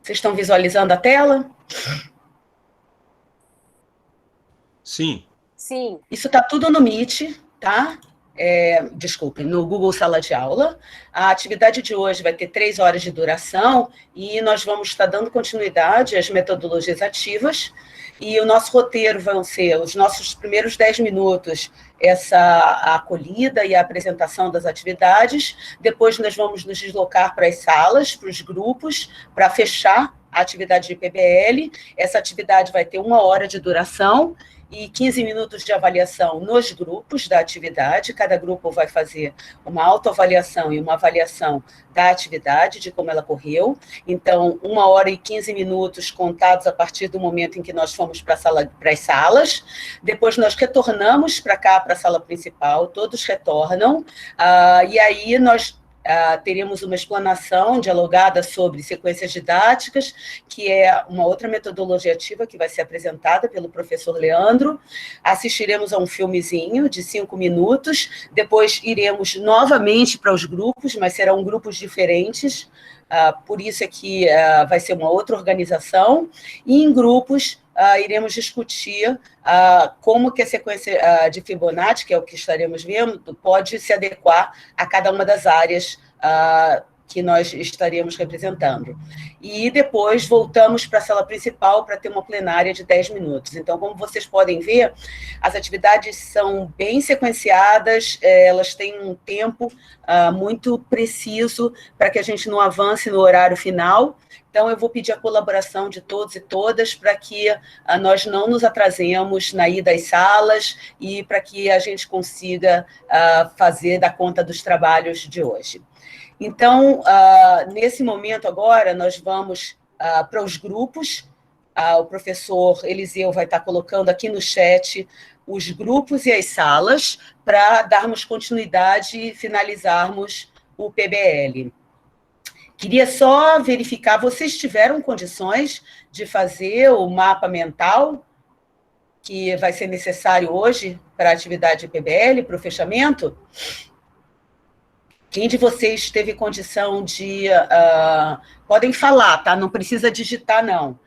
Vocês estão visualizando a tela? Sim. Sim. Isso está tudo no Meet, tá? Desculpe, no Google Sala de Aula. A atividade de hoje vai ter 3 horas de duração e nós vamos estar dando continuidade às metodologias ativas. E o nosso roteiro vão ser os nossos primeiros 10 minutos, a acolhida e a apresentação das atividades. Depois nós vamos nos deslocar para as salas, para os grupos, para fechar a atividade de PBL. Essa atividade vai ter 1 hora de duração e 15 minutos de avaliação nos grupos da atividade. Cada grupo vai fazer uma autoavaliação e uma avaliação da atividade, de como ela correu. Então, 1 hora e 15 minutos contados a partir do momento em que nós fomos para as salas. Depois nós retornamos para cá, para a sala principal, todos retornam, e aí nós teremos uma explanação dialogada sobre sequências didáticas, que é uma outra metodologia ativa que vai ser apresentada pelo professor Leandro. Assistiremos a um filmezinho de 5 minutos, depois iremos novamente para os grupos, mas serão grupos diferentes, por isso é que vai ser uma outra organização, e em grupos iremos discutir como que a sequência de Fibonacci, que é o que estaremos vendo, pode se adequar a cada uma das áreas que nós estaremos representando. E depois voltamos para a sala principal para ter uma plenária de 10 minutos. Então, como vocês podem ver, as atividades são bem sequenciadas, elas têm um tempo muito preciso para que a gente não avance no horário final. Então, eu vou pedir a colaboração de todos e todas para que nós não nos atrasemos na ida às salas e para que a gente consiga dar conta dos trabalhos de hoje. Então, nesse momento agora, nós vamos para os grupos. O professor Eliseu vai estar colocando aqui no chat os grupos e as salas para darmos continuidade e finalizarmos o PBL. Queria só verificar, vocês tiveram condições de fazer o mapa mental que vai ser necessário hoje para a atividade de PBL, para o fechamento? Quem de vocês teve condição de... podem falar, tá? Não precisa digitar, não.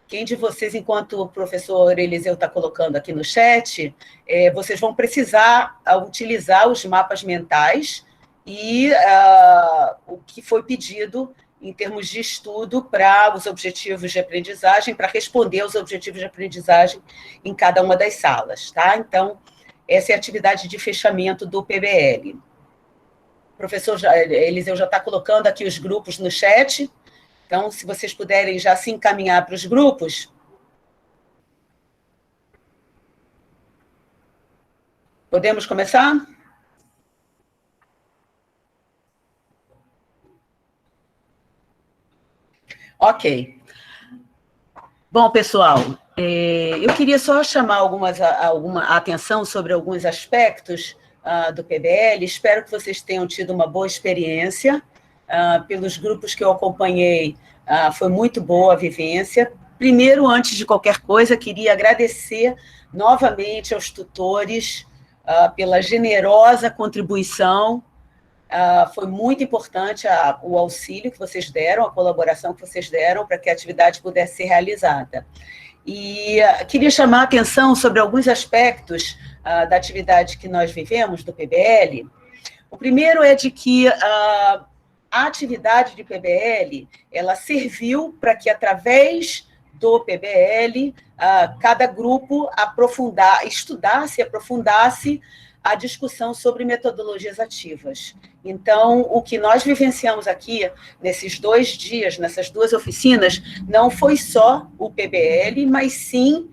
Quem de vocês, enquanto o professor Eliseu está colocando aqui no chat, vocês vão precisar utilizar os mapas mentais e o que foi pedido em termos de estudo para os objetivos de aprendizagem, para responder aos objetivos de aprendizagem em cada uma das salas, tá? Então, essa é a atividade de fechamento do PBL. O professor Eliseu já está colocando aqui os grupos no chat, então, se vocês puderem já se encaminhar para os grupos. Podemos começar? Ok. Bom, pessoal, eu queria só chamar a atenção sobre alguns aspectos do PBL. Espero que vocês tenham tido uma boa experiência. Pelos grupos que eu acompanhei, foi muito boa a vivência. Primeiro, antes de qualquer coisa, queria agradecer novamente aos tutores pela generosa contribuição. Foi muito importante o auxílio que vocês deram, a colaboração que vocês deram para que a atividade pudesse ser realizada. E queria chamar a atenção sobre alguns aspectos da atividade que nós vivemos, do PBL. O primeiro é de que a atividade de PBL, ela serviu para que, através do PBL, cada grupo estudasse e aprofundasse a discussão sobre metodologias ativas. Então, o que nós vivenciamos aqui, nesses 2 dias, nessas 2 oficinas, não foi só o PBL, mas sim,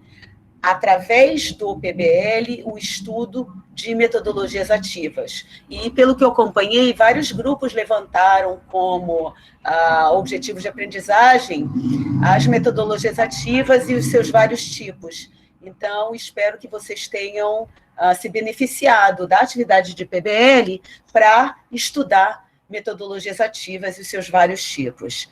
através do PBL, o estudo de metodologias ativas. E, pelo que eu acompanhei, vários grupos levantaram como objetivos de aprendizagem as metodologias ativas e os seus vários tipos. Então, espero que vocês tenham se beneficiado da atividade de PBL para estudar metodologias ativas e os seus vários tipos.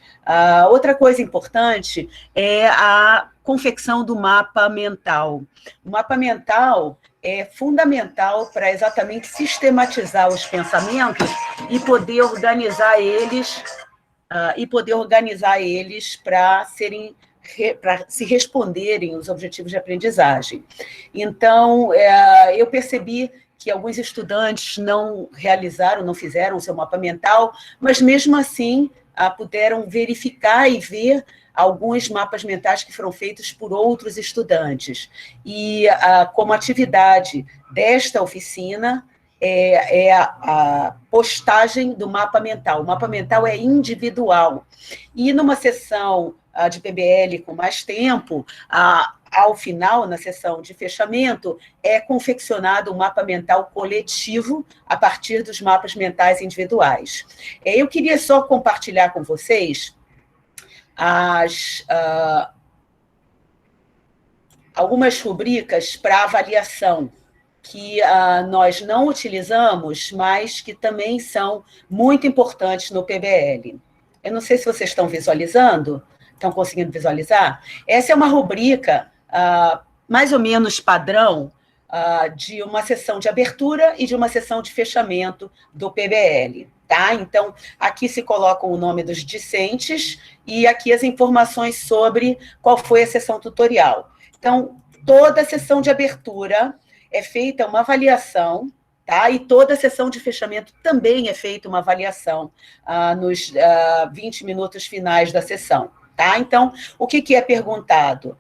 Outra coisa importante é a confecção do mapa mental. O mapa mental é fundamental para exatamente sistematizar os pensamentos e poder organizar eles e poder organizar eles para se responderem os objetivos de aprendizagem. Então, eu percebi que alguns estudantes não realizaram, não fizeram o seu mapa mental, mas mesmo assim puderam verificar e ver alguns mapas mentais que foram feitos por outros estudantes. E como atividade desta oficina, é a postagem do mapa mental. O mapa mental é individual. E numa sessão de PBL com mais tempo, ao final, na sessão de fechamento, é confeccionado um mapa mental coletivo a partir dos mapas mentais individuais. Eu queria só compartilhar com vocês algumas rubricas para avaliação que nós não utilizamos, mas que também são muito importantes no PBL. Eu não sei se vocês estão visualizando, estão conseguindo visualizar? Essa é uma rubrica mais ou menos padrão de uma sessão de abertura e de uma sessão de fechamento do PBL. Tá? Então, aqui se coloca o nome dos discentes e aqui as informações sobre qual foi a sessão tutorial. Então, toda a sessão de abertura é feita uma avaliação, tá? E toda a sessão de fechamento também é feita uma avaliação nos 20 minutos finais da sessão. Tá? Então, o que é perguntado?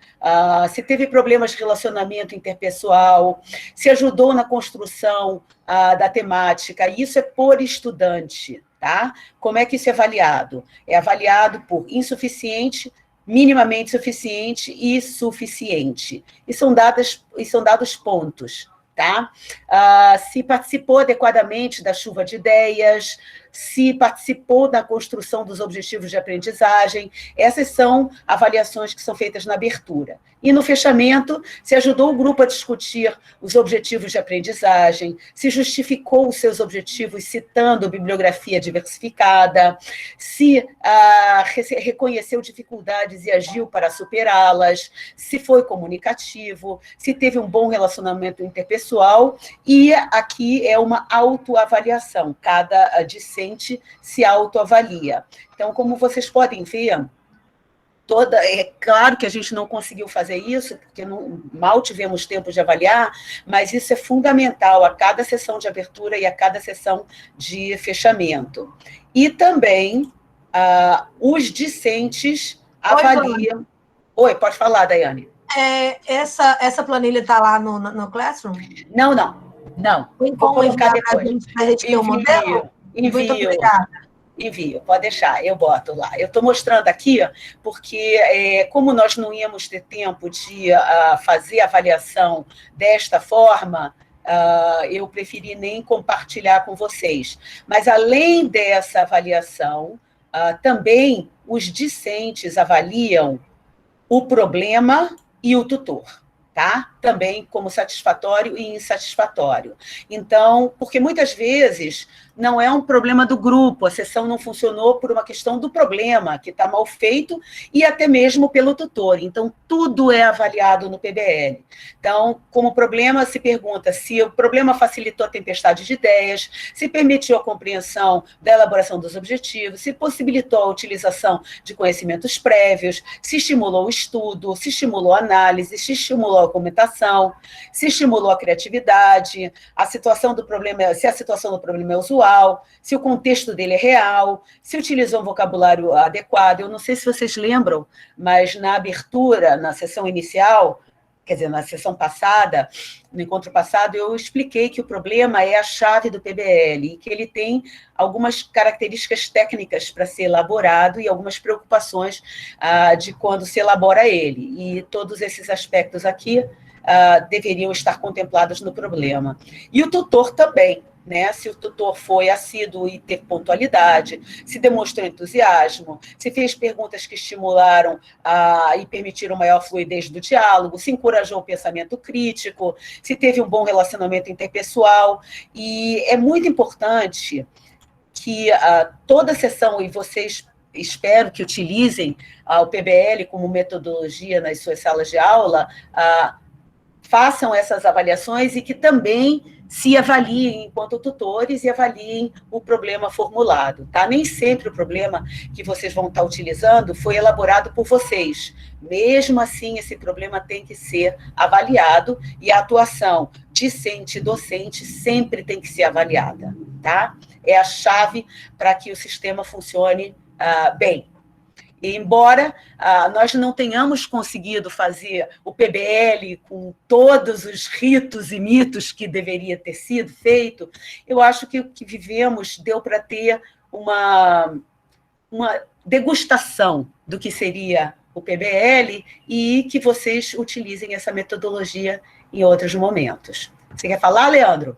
Se teve problemas de relacionamento interpessoal, se ajudou na construção da temática, isso é por estudante. Tá? Como é que isso é avaliado? É avaliado por insuficiente, minimamente suficiente e suficiente. E são dados pontos. Tá? Se participou adequadamente da chuva de ideias, se participou da construção dos objetivos de aprendizagem. Essas são avaliações que são feitas na abertura. E no fechamento, se ajudou o grupo a discutir os objetivos de aprendizagem, se justificou os seus objetivos citando bibliografia diversificada, se reconheceu dificuldades e agiu para superá-las, se foi comunicativo, se teve um bom relacionamento interpessoal, e aqui é uma autoavaliação, cada discente se autoavalia. Então, como vocês podem ver, é claro que a gente não conseguiu fazer isso, porque mal tivemos tempo de avaliar, mas isso é fundamental a cada sessão de abertura e a cada sessão de fechamento. E também os discentes avaliam... Oi, pode falar, Daiane. Essa planilha está lá no Classroom? Não. Vou colocar depois. Para a gente ter o modelo? Muito obrigada. Envio, pode deixar, eu boto lá. Eu estou mostrando aqui, porque como nós não íamos ter tempo de fazer a avaliação desta forma, eu preferi nem compartilhar com vocês. Mas, além dessa avaliação, também os discentes avaliam o problema e o tutor. Tá? Também como satisfatório e insatisfatório. Então, porque muitas vezes não é um problema do grupo, a sessão não funcionou por uma questão do problema, que está mal feito, e até mesmo pelo tutor. Então, tudo é avaliado no PBL. Então, como problema, se pergunta se o problema facilitou a tempestade de ideias, se permitiu a compreensão da elaboração dos objetivos, se possibilitou a utilização de conhecimentos prévios, se estimulou o estudo, se estimulou a análise, se estimulou a argumentação, se estimulou a criatividade, a situação do problema, se a situação do problema é usual, se o contexto dele é real, se utilizou um vocabulário adequado. Eu não sei se vocês lembram, mas na abertura, na sessão inicial, quer dizer, na sessão passada, no encontro passado, eu expliquei que o problema é a chave do PBL e que ele tem algumas características técnicas para ser elaborado e algumas preocupações de quando se elabora ele. E todos esses aspectos aqui deveriam estar contemplados no problema. E o tutor também. Né? Se o tutor foi assíduo e teve pontualidade, se demonstrou entusiasmo, se fez perguntas que estimularam e permitiram maior fluidez do diálogo, se encorajou o pensamento crítico, se teve um bom relacionamento interpessoal. E é muito importante que toda sessão, e vocês espero que utilizem o PBL como metodologia nas suas salas de aula, façam essas avaliações e que também se avaliem enquanto tutores e avaliem o problema formulado, tá? Nem sempre o problema que vocês vão estar utilizando foi elaborado por vocês. Mesmo assim, esse problema tem que ser avaliado e a atuação discente e docente sempre tem que ser avaliada, tá? É a chave para que o sistema funcione bem. E embora nós não tenhamos conseguido fazer o PBL com todos os ritos e mitos que deveria ter sido feito, eu acho que o que vivemos deu para ter uma degustação do que seria o PBL e que vocês utilizem essa metodologia em outros momentos. Você quer falar, Leandro?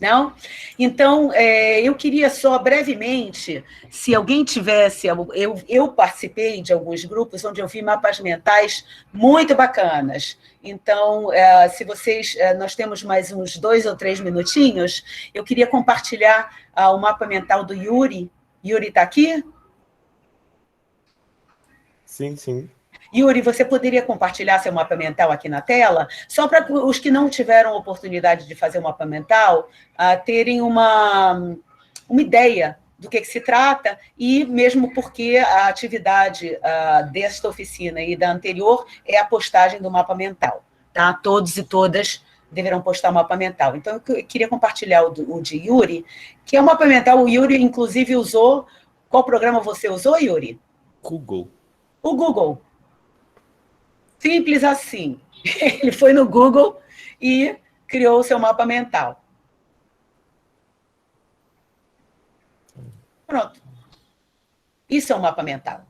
Não? Então, eu queria só brevemente, se alguém tivesse... Eu participei de alguns grupos onde eu vi mapas mentais muito bacanas. Então, se vocês... Nós temos mais uns 2 ou 3 minutinhos, eu queria compartilhar o mapa mental do Yuri. Yuri está aqui? Sim, sim. Yuri, você poderia compartilhar seu mapa mental aqui na tela? Só para os que não tiveram oportunidade de fazer o mapa mental, terem uma ideia do que se trata, e mesmo porque a atividade desta oficina e da anterior é a postagem do mapa mental. Tá? Todos e todas deverão postar o mapa mental. Então, eu queria compartilhar o de Yuri, que é um mapa mental. O Yuri, inclusive, usou... Qual programa você usou, Yuri? Google. O Google. Simples assim. Ele foi no Google e criou o seu mapa mental. Pronto. Isso é um mapa mental.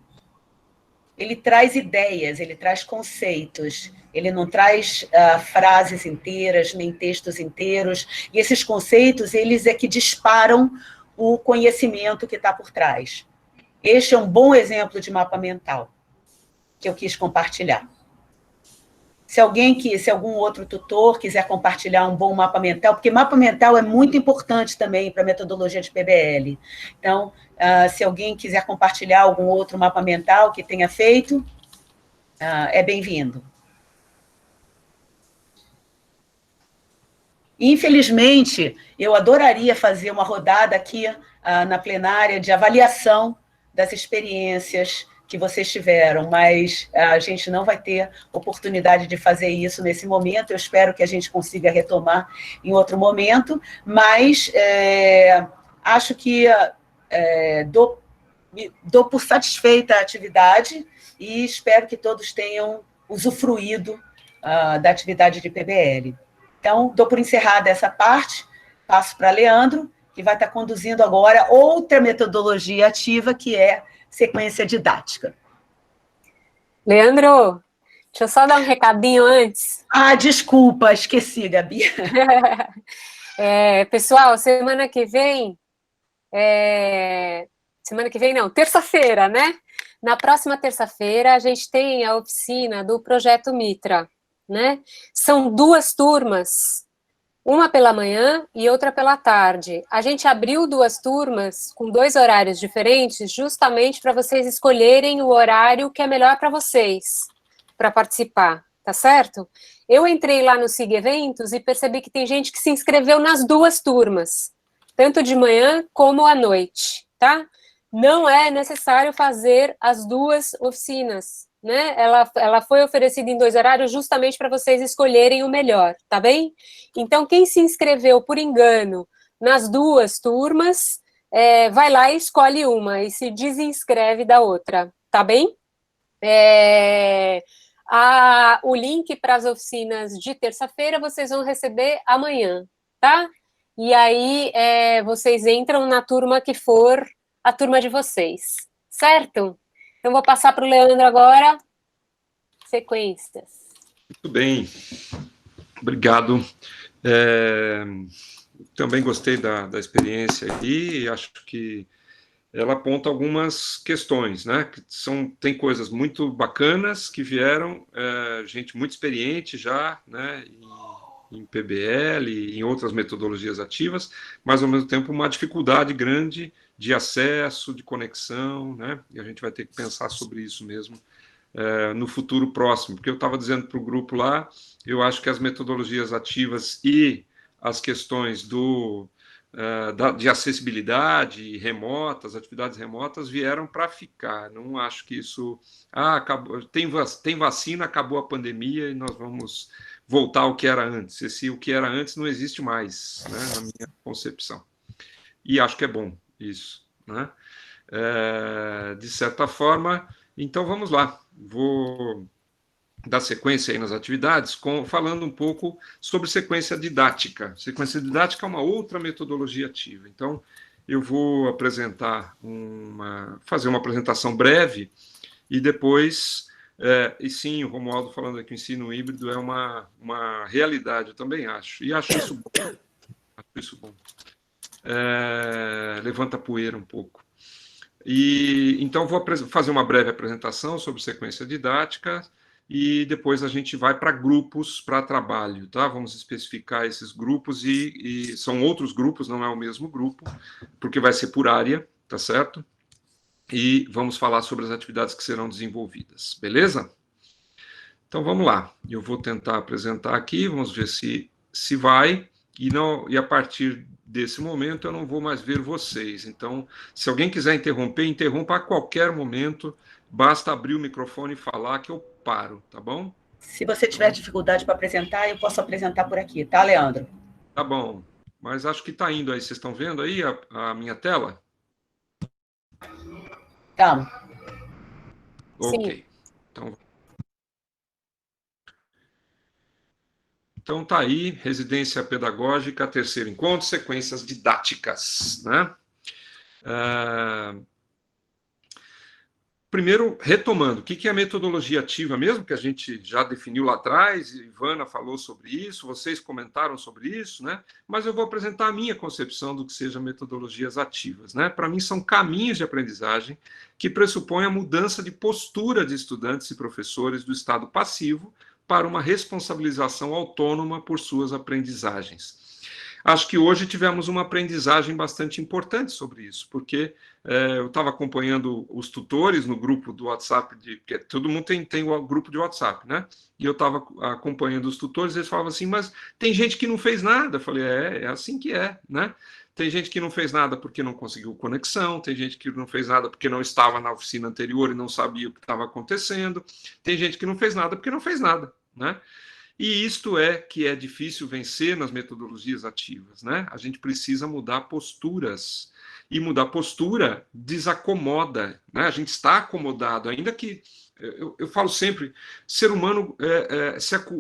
Ele traz ideias, ele traz conceitos, ele não traz frases inteiras, nem textos inteiros, e esses conceitos, eles é que disparam o conhecimento que está por trás. Este é um bom exemplo de mapa mental que eu quis compartilhar. Se algum outro tutor quiser compartilhar um bom mapa mental, porque mapa mental é muito importante também para a metodologia de PBL. Então, se alguém quiser compartilhar algum outro mapa mental que tenha feito, é bem-vindo. Infelizmente, eu adoraria fazer uma rodada aqui na plenária de avaliação das experiências que vocês tiveram, mas a gente não vai ter oportunidade de fazer isso nesse momento. Eu espero que a gente consiga retomar em outro momento, mas acho que dou por satisfeita a atividade e espero que todos tenham usufruído da atividade de PBL. Então, dou por encerrada essa parte, passo para Leandro, que vai estar conduzindo agora outra metodologia ativa, que é sequência didática. Leandro, deixa eu só dar um recadinho antes. Desculpa, esqueci, Gabi. Pessoal, semana que vem não, terça-feira, né? Na próxima terça-feira, a gente tem a oficina do Projeto Mitra, né? São 2 turmas, uma pela manhã e outra pela tarde. A gente abriu 2 turmas com 2 horários diferentes, justamente para vocês escolherem o horário que é melhor para vocês, para participar, tá certo? Eu entrei lá no SIG Eventos e percebi que tem gente que se inscreveu nas 2 turmas, tanto de manhã como à noite, tá? Não é necessário fazer as 2 oficinas, né? Ela foi oferecida em 2 horários justamente para vocês escolherem o melhor, tá bem? Então, quem se inscreveu por engano nas 2 turmas, vai lá e escolhe uma e se desinscreve da outra, tá bem? O link para as oficinas de terça-feira vocês vão receber amanhã, tá? E aí vocês entram na turma que for a turma de vocês, certo? Então, vou passar para o Leandro agora. Sequências. Muito bem. Obrigado. Também gostei da experiência e acho que ela aponta algumas questões, né? Tem coisas muito bacanas que vieram, gente muito experiente já, né? Em PBL e em outras metodologias ativas, mas, ao mesmo tempo, uma dificuldade grande de acesso, de conexão, né? E a gente vai ter que pensar sobre isso mesmo no futuro próximo, porque eu estava dizendo para o grupo lá, eu acho que as metodologias ativas e as questões de acessibilidade remota, as atividades remotas vieram para ficar. Não acho que isso... acabou, tem vacina, acabou a pandemia e nós vamos voltar ao que era antes. O que era antes não existe mais, né, na minha concepção. E acho que é bom isso, né? De certa forma, então vamos lá. Vou dar sequência aí nas atividades, falando um pouco sobre sequência didática. Sequência didática é uma outra metodologia ativa. Então, eu vou fazer uma apresentação breve e depois, e sim, o Romualdo falando aqui, o ensino híbrido é uma realidade, eu também acho. E acho isso bom. Acho isso bom. Levanta a poeira um pouco. Então, vou fazer uma breve apresentação sobre sequência didática e depois a gente vai para grupos para trabalho, tá? Vamos especificar esses grupos e são outros grupos, não é o mesmo grupo, porque vai ser por área, tá certo? E vamos falar sobre as atividades que serão desenvolvidas, beleza? Então, vamos lá. Eu vou tentar apresentar aqui, vamos ver se vai, e a partir desse momento eu não vou mais ver vocês. Então, se alguém quiser interromper, interrompa a qualquer momento, basta abrir o microfone e falar que eu paro, tá bom? Se você tiver dificuldade para apresentar, eu posso apresentar por aqui, tá, Leandro? Tá bom, mas acho que está indo aí. Vocês estão vendo aí a minha tela? Tá. Ok. Então tá aí, residência pedagógica, terceiro encontro, sequências didáticas, né? Primeiro, retomando, o que é a metodologia ativa mesmo, que a gente já definiu lá atrás, Ivana falou sobre isso, vocês comentaram sobre isso, né? Mas eu vou apresentar a minha concepção do que sejam metodologias ativas, né? Para mim, são caminhos de aprendizagem que pressupõem a mudança de postura de estudantes e professores do estado passivo para uma responsabilização autônoma por suas aprendizagens. Acho que hoje tivemos uma aprendizagem bastante importante sobre isso, porque eu estava acompanhando os tutores no grupo do WhatsApp, porque todo mundo tem o grupo de WhatsApp, né? E eu estava acompanhando os tutores, e eles falavam assim, mas tem gente que não fez nada. Eu falei, é assim que é, né? Tem gente que não fez nada porque não conseguiu conexão, tem gente que não fez nada porque não estava na oficina anterior e não sabia o que estava acontecendo, tem gente que não fez nada porque não fez nada, né? E isto é que é difícil vencer nas metodologias ativas, né? A gente precisa mudar posturas. E mudar postura desacomoda, né? A gente está acomodado, ainda que... Eu falo sempre, ser humano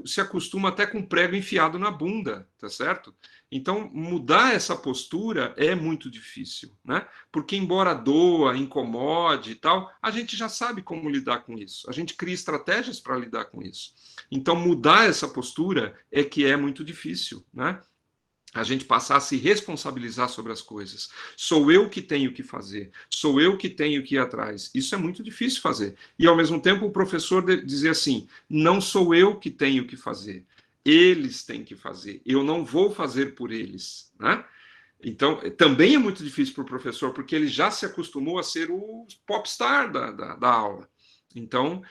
se acostuma até com prego enfiado na bunda, tá certo? Então, mudar essa postura é muito difícil, né? Porque, embora doa, incomode e tal, a gente já sabe como lidar com isso. A gente cria estratégias para lidar com isso. Então, mudar essa postura é que é muito difícil, né? A gente passar a se responsabilizar sobre as coisas. Sou eu que tenho que fazer, sou eu que tenho que ir atrás. Isso é muito difícil fazer. E, ao mesmo tempo, o professor dizer assim, não sou eu que tenho que fazer, eles têm que fazer, eu não vou fazer por eles, né? Então, também é muito difícil para o professor, porque ele já se acostumou a ser o popstar da aula. Então,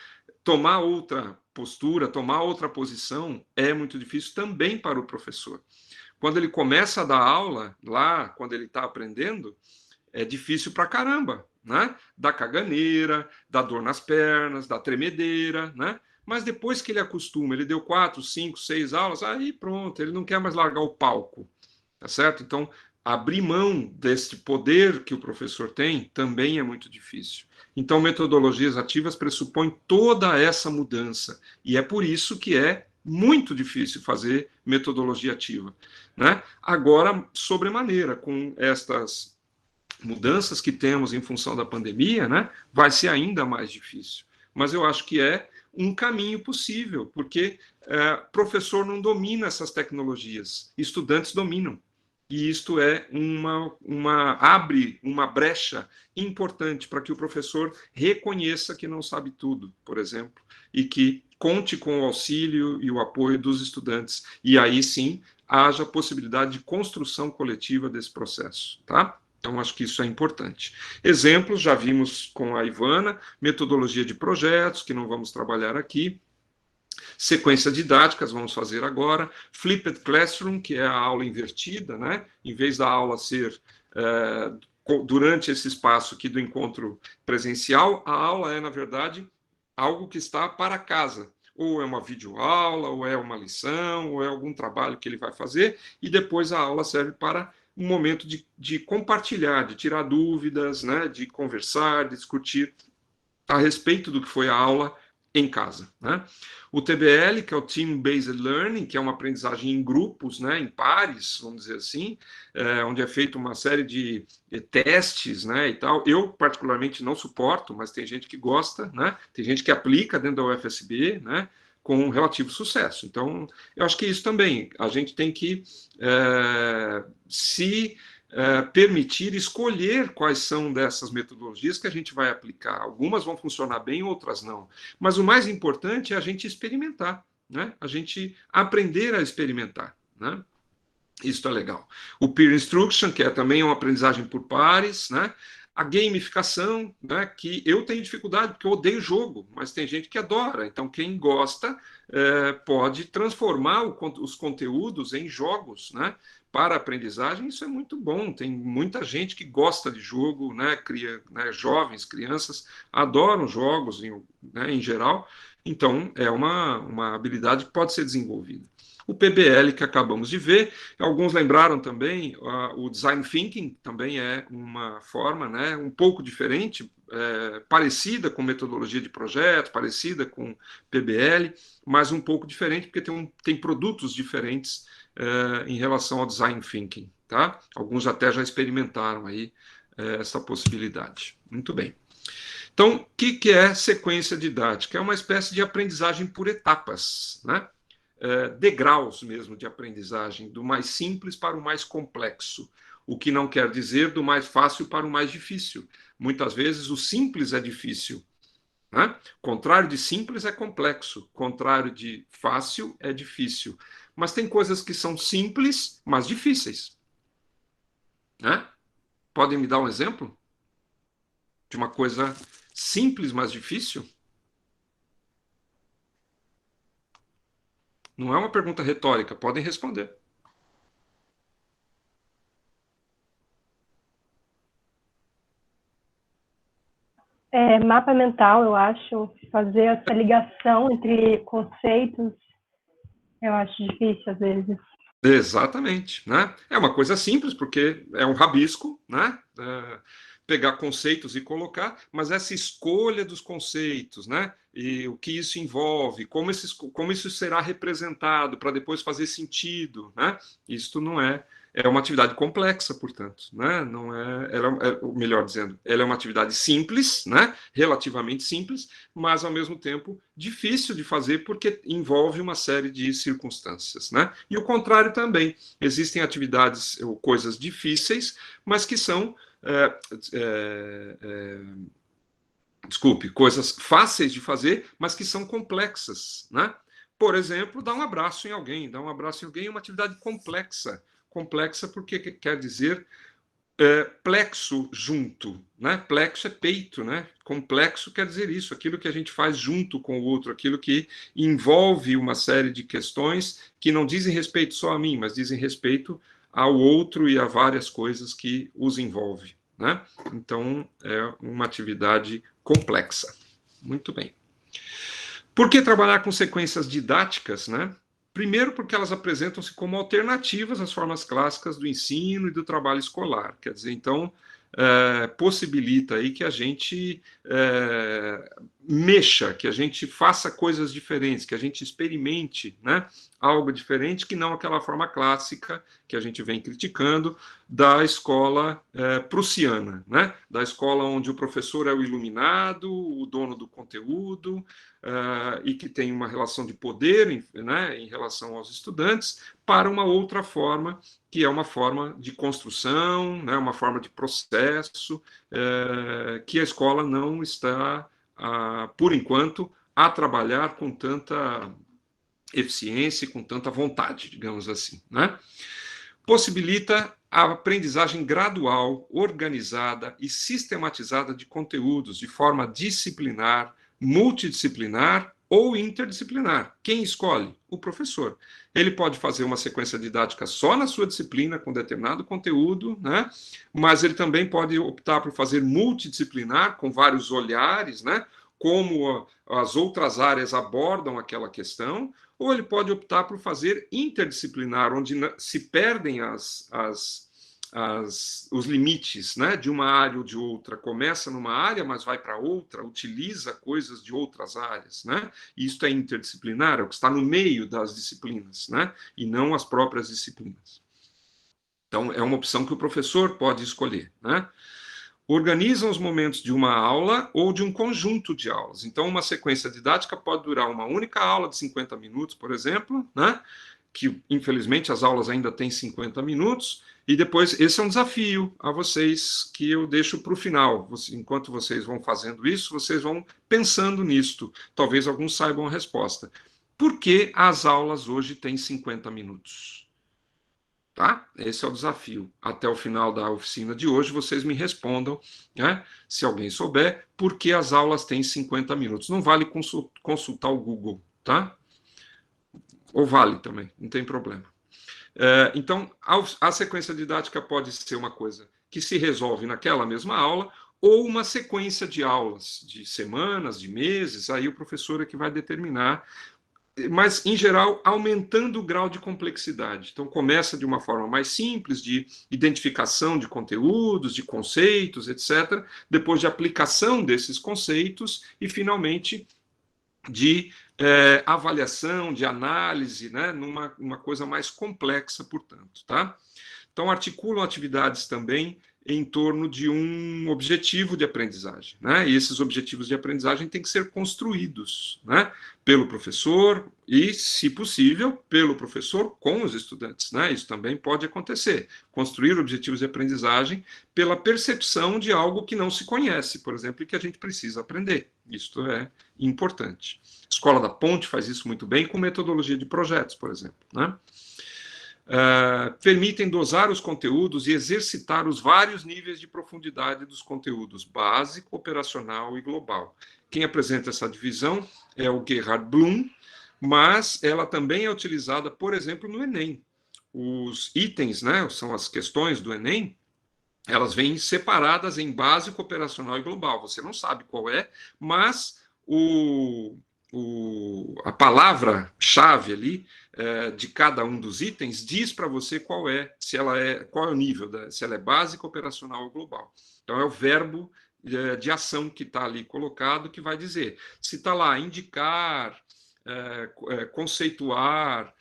tomar outra postura, tomar outra posição é muito difícil também para o professor. Quando ele começa a dar aula, lá, quando ele está aprendendo, é difícil pra caramba, né? Dá caganeira, dá dor nas pernas, dá tremedeira, né? Mas depois que ele acostuma, ele deu 4, 5, 6 aulas, aí pronto, ele não quer mais largar o palco, tá certo? Então, abrir mão desse poder que o professor tem também é muito difícil. Então, metodologias ativas pressupõem toda essa mudança, e é por isso que é muito difícil fazer metodologia ativa, né? Agora, sobremaneira, com estas mudanças que temos em função da pandemia, né, vai ser ainda mais difícil. Mas eu acho que é um caminho possível, porque professor não domina essas tecnologias, estudantes dominam. E isto é abre uma brecha importante para que o professor reconheça que não sabe tudo, por exemplo, e que conte com o auxílio e o apoio dos estudantes. E aí sim, haja possibilidade de construção coletiva desse processo, tá? Então, acho que isso é importante. Exemplos, já vimos com a Ivana, metodologia de projetos, que não vamos trabalhar aqui, sequência didáticas, vamos fazer agora, flipped classroom, que é a aula invertida, né? Em vez da aula ser durante esse espaço aqui do encontro presencial, a aula é, na verdade, algo que está para casa. Ou é uma videoaula, ou é uma lição, ou é algum trabalho que ele vai fazer, e depois a aula serve para um momento de compartilhar, de tirar dúvidas, né, de conversar, de discutir a respeito do que foi a aula em casa, né? O TBL, que é o Team Based Learning, que é uma aprendizagem em grupos, né, em pares, vamos dizer assim, onde é feita uma série de testes, né, e tal. Eu, particularmente, não suporto, mas tem gente que gosta, né? Tem gente que aplica dentro da UFSB, né, com relativo sucesso. Então, eu acho que isso também, a gente tem que permitir escolher quais são dessas metodologias que a gente vai aplicar. Algumas vão funcionar bem, outras não. Mas o mais importante é a gente experimentar, né? A gente aprender a experimentar, né? Isso é legal. O peer instruction, que é também uma aprendizagem por pares, né? A gamificação, né, que eu tenho dificuldade, porque eu odeio jogo, mas tem gente que adora. Então, quem gosta pode transformar os conteúdos em jogos, né, para a aprendizagem. Isso é muito bom. Tem muita gente que gosta de jogo, né, jovens, crianças, adoram jogos em geral. Então, é uma habilidade que pode ser desenvolvida. O PBL, que acabamos de ver, alguns lembraram também, o Design Thinking também é uma forma, né, um pouco diferente, parecida com metodologia de projeto, parecida com PBL, mas um pouco diferente, porque tem produtos diferentes em relação ao Design Thinking. Tá? Alguns até já experimentaram aí essa possibilidade. Muito bem. Então, o que é sequência didática? É uma espécie de aprendizagem por etapas, né? Degraus mesmo de aprendizagem, do mais simples para o mais complexo, o que não quer dizer do mais fácil para o mais difícil. Muitas vezes o simples é difícil, né? Contrário de simples é complexo, contrário de fácil é difícil. Mas tem coisas que são simples, mas difíceis, né? Podem me dar um exemplo de uma coisa simples, mas difícil? Não é uma pergunta retórica, podem responder. Mapa mental, eu acho, fazer essa ligação entre conceitos, eu acho difícil às vezes. Exatamente, né? É uma coisa simples, porque é um rabisco, né? Pegar conceitos e colocar, mas essa escolha dos conceitos, né? E o que isso envolve, como isso será representado para depois fazer sentido, né? Isto não é uma atividade complexa, portanto, né? Não melhor dizendo, ela é uma atividade simples, né? Relativamente simples, mas ao mesmo tempo difícil de fazer porque envolve uma série de circunstâncias, né? E o contrário também, existem atividades ou coisas difíceis, mas que são coisas fáceis de fazer, mas que são complexas, né? Por exemplo, dar um abraço em alguém. Dar um abraço em alguém é uma atividade complexa. Complexa porque quer dizer plexo junto, né? Plexo é peito, né? Complexo quer dizer isso, aquilo que a gente faz junto com o outro, aquilo que envolve uma série de questões que não dizem respeito só a mim, mas dizem respeito ao outro e a várias coisas que os envolve, né? Então, é uma atividade complexa. Muito bem. Por que trabalhar com sequências didáticas, né? Primeiro, porque elas apresentam-se como alternativas às formas clássicas do ensino e do trabalho escolar. Quer dizer, então, possibilita aí que a gente mexa, que a gente faça coisas diferentes, que a gente experimente, né, algo diferente que não aquela forma clássica que a gente vem criticando da escola prussiana, né, da escola onde o professor é o iluminado, o dono do conteúdo, e que tem uma relação de poder, né, em relação aos estudantes, para uma outra forma, que é uma forma de construção, né, uma forma de processo, que a escola não está, por enquanto, a trabalhar com tanta eficiência e com tanta vontade, digamos assim, né? possibilita a aprendizagem gradual, organizada e sistematizada de conteúdos de forma disciplinar, multidisciplinar ou interdisciplinar. Quem escolhe? O professor. Ele pode fazer uma sequência didática só na sua disciplina, com determinado conteúdo, né? Mas ele também pode optar por fazer multidisciplinar, com vários olhares, né? Como as outras áreas abordam aquela questão, ou ele pode optar por fazer interdisciplinar, onde se perdem os limites, né, de uma área ou de outra. Começa numa área, mas vai para outra, utiliza coisas de outras áreas, né? E isso é interdisciplinar, é o que está no meio das disciplinas, né? E não as próprias disciplinas. Então, é uma opção que o professor pode escolher, né? Organizam os momentos de uma aula ou de um conjunto de aulas. Então, uma sequência didática pode durar uma única aula de 50 minutos, por exemplo, né? Que, infelizmente, as aulas ainda têm 50 minutos, e depois, esse é um desafio a vocês que eu deixo para o final. Enquanto vocês vão fazendo isso, vocês vão pensando nisto. Talvez alguns saibam a resposta. Por que as aulas hoje têm 50 minutos? Tá? Esse é o desafio. Até o final da oficina de hoje, vocês me respondam, né? Se alguém souber, por que as aulas têm 50 minutos. Não vale consultar o Google, tá? Ou vale também, não tem problema. Então, a sequência didática pode ser uma coisa que se resolve naquela mesma aula, ou uma sequência de aulas, de semanas, de meses, aí o professor é que vai determinar, mas, em geral, aumentando o grau de complexidade. Então, começa de uma forma mais simples, de identificação de conteúdos, de conceitos, etc., depois de aplicação desses conceitos, e, finalmente, de avaliação, de análise, né, numa coisa mais complexa, portanto. Tá? Então, articulam atividades também em torno de um objetivo de aprendizagem, né? E esses objetivos de aprendizagem têm que ser construídos, né, pelo professor e, se possível, pelo professor com os estudantes, né? Isso também pode acontecer. Construir objetivos de aprendizagem pela percepção de algo que não se conhece, por exemplo, e que a gente precisa aprender. Isso é importante. A Escola da Ponte faz isso muito bem com metodologia de projetos, por exemplo, né? Permitem dosar os conteúdos e exercitar os vários níveis de profundidade dos conteúdos, básico, operacional e global. Quem apresenta essa divisão é o Gerhard Bloom, mas ela também é utilizada, por exemplo, no Enem. Os itens, né, são as questões do Enem, elas vêm separadas em básico, operacional e global. Você não sabe qual é, mas a palavra-chave ali de cada um dos itens diz para você qual é o nível, se ela é básica, operacional ou global. Então, é o verbo de ação que está ali colocado que vai dizer. Se está lá indicar, conceituar,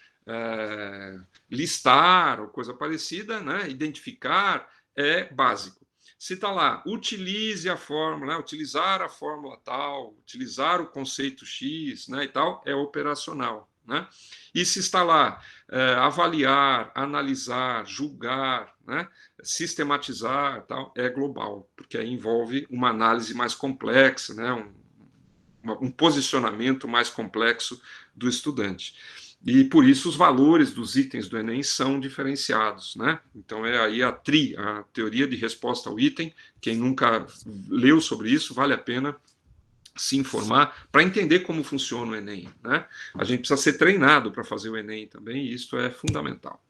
listar, ou coisa parecida, né, identificar, é básico. Se está lá, utilize a fórmula, né, utilizar a fórmula tal, utilizar o conceito X, né, e tal, é operacional. Né? E se está lá, avaliar, analisar, julgar, né, sistematizar, tal, é global, porque aí envolve uma análise mais complexa, né, um posicionamento mais complexo do estudante. E, por isso, os valores dos itens do Enem são diferenciados, né? Então, é aí a teoria de resposta ao item. Quem nunca leu sobre isso, vale a pena se informar para entender como funciona o Enem, né? A gente precisa ser treinado para fazer o Enem também, e isso é fundamental.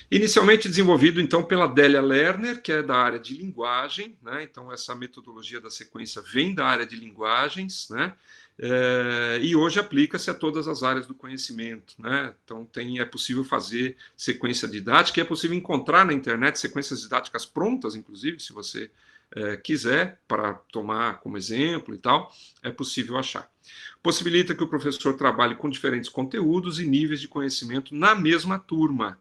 Inicialmente desenvolvido, então, pela Delia Lerner, que é da área de linguagem, né? Então, essa metodologia da sequência vem da área de linguagens, né? E hoje aplica-se a todas as áreas do conhecimento, né? Então, é possível fazer sequência didática, e é possível encontrar na internet sequências didáticas prontas, inclusive, se você quiser, para tomar como exemplo e tal, é possível achar. Possibilita que o professor trabalhe com diferentes conteúdos e níveis de conhecimento na mesma turma.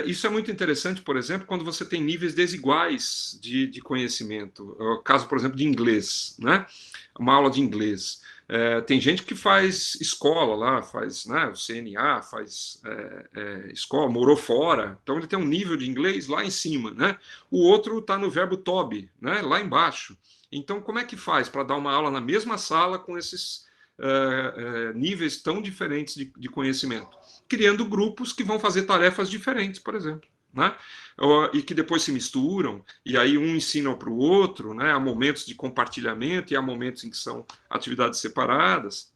Isso é muito interessante, por exemplo, quando você tem níveis desiguais de conhecimento. O caso, por exemplo, de inglês, né? Uma aula de inglês. Tem gente que faz escola lá, faz, né, o CNA, faz escola, morou fora, então ele tem um nível de inglês lá em cima, né? O outro está no verbo to be, né, lá embaixo. Então, como é que faz para dar uma aula na mesma sala com esses níveis tão diferentes de conhecimento, criando grupos que vão fazer tarefas diferentes, por exemplo, né? E que depois se misturam, e aí um ensina para o outro, né? Há momentos de compartilhamento e há momentos em que são atividades separadas.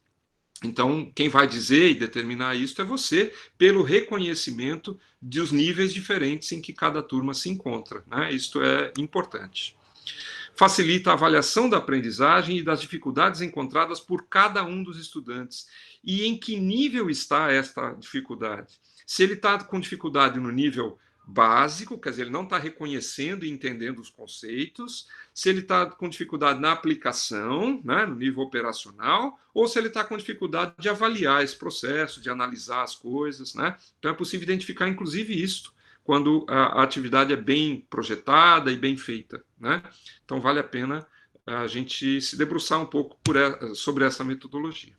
Então, quem vai dizer e determinar isso é você, pelo reconhecimento dos níveis diferentes em que cada turma se encontra, né? Isto é importante. Facilita a avaliação da aprendizagem e das dificuldades encontradas por cada um dos estudantes. E em que nível está esta dificuldade? Se ele está com dificuldade no nível básico, quer dizer, ele não está reconhecendo e entendendo os conceitos, se ele está com dificuldade na aplicação, né, no nível operacional, ou se ele está com dificuldade de avaliar esse processo, de analisar as coisas, né? Então é possível identificar, inclusive, isso, quando a atividade é bem projetada e bem feita, né? Então vale a pena a gente se debruçar um pouco sobre essa metodologia.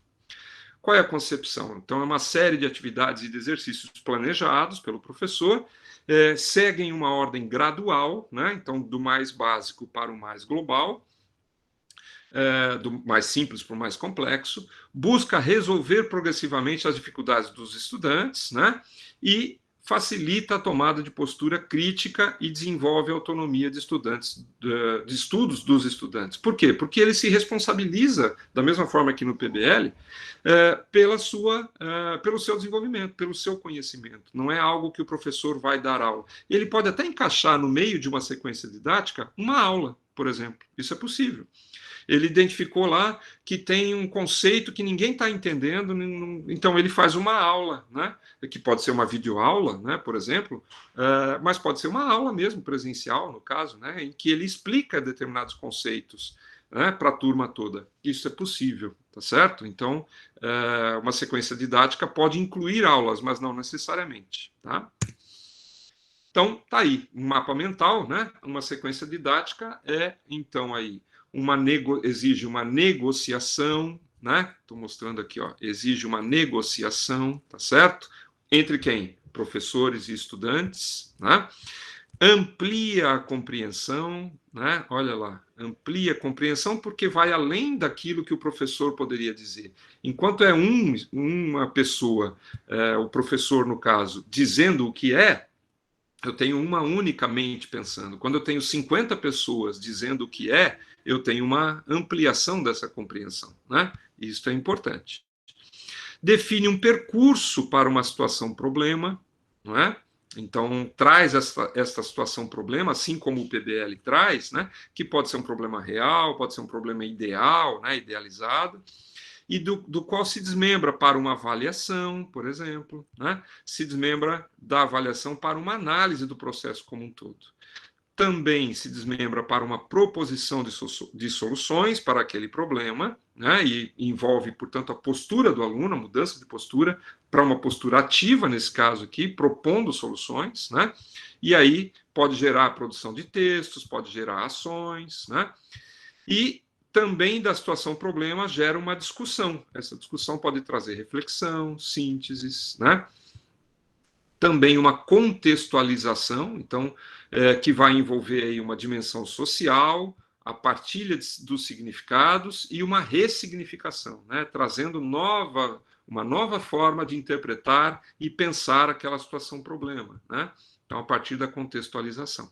Qual é a concepção? Então é uma série de atividades e de exercícios planejados pelo professor, seguem uma ordem gradual, né? Então do mais básico para o mais global, do mais simples para o mais complexo, busca resolver progressivamente as dificuldades dos estudantes, né? E facilita a tomada de postura crítica e desenvolve a autonomia de estudantes, de estudos dos estudantes. Por quê? Porque ele se responsabiliza, da mesma forma que no PBL, pelo seu desenvolvimento, pelo seu conhecimento. Não é algo que o professor vai dar aula. Ele pode até encaixar no meio de uma sequência didática uma aula, por exemplo. Isso é possível. Ele identificou lá que tem um conceito que ninguém está entendendo, então ele faz uma aula, né? Que pode ser uma videoaula, né, por exemplo, mas pode ser uma aula mesmo, presencial, no caso, né, em que ele explica determinados conceitos, né, para a turma toda. Isso é possível, tá certo? Então, uma sequência didática pode incluir aulas, mas não necessariamente, tá? Então, tá aí, um mapa mental, né? Uma sequência didática então, aí, exige uma negociação, né? Estou mostrando aqui, ó, exige uma negociação, tá certo? Entre quem? Professores e estudantes, né? Amplia a compreensão, né? Olha lá, amplia a compreensão porque vai além daquilo que o professor poderia dizer. Enquanto é uma pessoa, o professor, no caso, dizendo o que eu tenho uma única mente pensando. Quando eu tenho 50 pessoas dizendo o que eu tenho uma ampliação dessa compreensão, né? Isso é importante. Define um percurso para uma situação-problema, não é? Então, traz esta situação-problema, assim como o PBL traz, né? Que pode ser um problema real, pode ser um problema ideal, né? Idealizado, e do qual se desmembra para uma avaliação, por exemplo, né? Se desmembra da avaliação para uma análise do processo como um todo. Também se desmembra para uma proposição de soluções para aquele problema, né? E envolve, portanto, a postura do aluno, a mudança de postura para uma postura ativa, nesse caso aqui, propondo soluções, né? E aí pode gerar a produção de textos, pode gerar ações, né? E também da situação-problema gera uma discussão. Essa discussão pode trazer reflexão, sínteses, né? Também uma contextualização, então, que vai envolver aí uma dimensão social, a partilha dos significados e uma ressignificação, né? Trazendo uma nova forma de interpretar e pensar aquela situação-problema, né? Então, a partir da contextualização.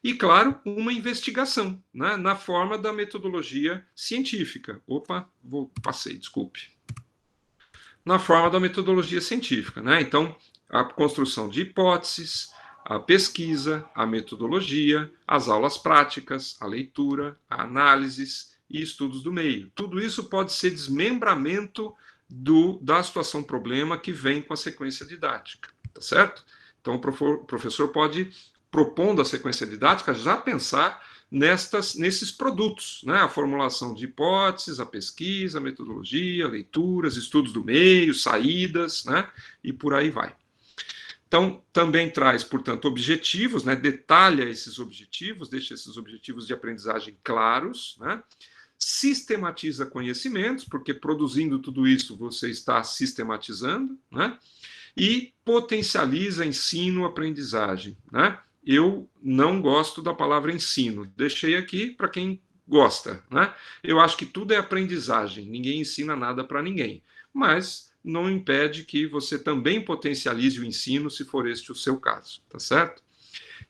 E, claro, uma investigação, né, na forma da metodologia científica. Passei, desculpe. Na forma da metodologia científica, né? Então, a construção de hipóteses, a pesquisa, a metodologia, as aulas práticas, a leitura, a análises e estudos do meio. Tudo isso pode ser desmembramento da situação-problema que vem com a sequência didática, tá certo? Então, o professor pode, propondo a sequência didática, já pensar nesses produtos, né? A formulação de hipóteses, a pesquisa, a metodologia, leituras, estudos do meio, saídas, né? E por aí vai. Então, também traz, portanto, objetivos, né? Detalha esses objetivos, deixa esses objetivos de aprendizagem claros, né? Sistematiza conhecimentos, porque produzindo tudo isso você está sistematizando, né? E potencializa ensino-aprendizagem, né? Eu não gosto da palavra ensino. Deixei aqui para quem gosta, né? Eu acho que tudo é aprendizagem, ninguém ensina nada para ninguém, mas não impede que você também potencialize o ensino, se for este o seu caso, tá certo?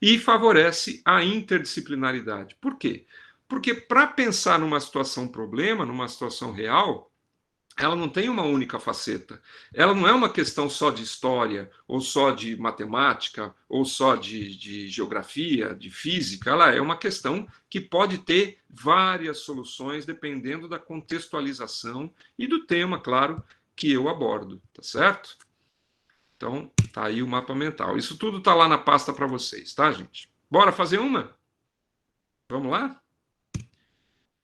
E favorece a interdisciplinaridade. Por quê? Porque para pensar numa situação problema, numa situação real, ela não tem uma única faceta. Ela não é uma questão só de história, ou só de matemática, ou só de geografia, de física. Ela é uma questão que pode ter várias soluções, dependendo da contextualização e do tema, claro, que eu abordo, tá certo? Então, tá aí o mapa mental. Isso tudo tá lá na pasta para vocês, tá, gente? Bora fazer uma? Vamos lá?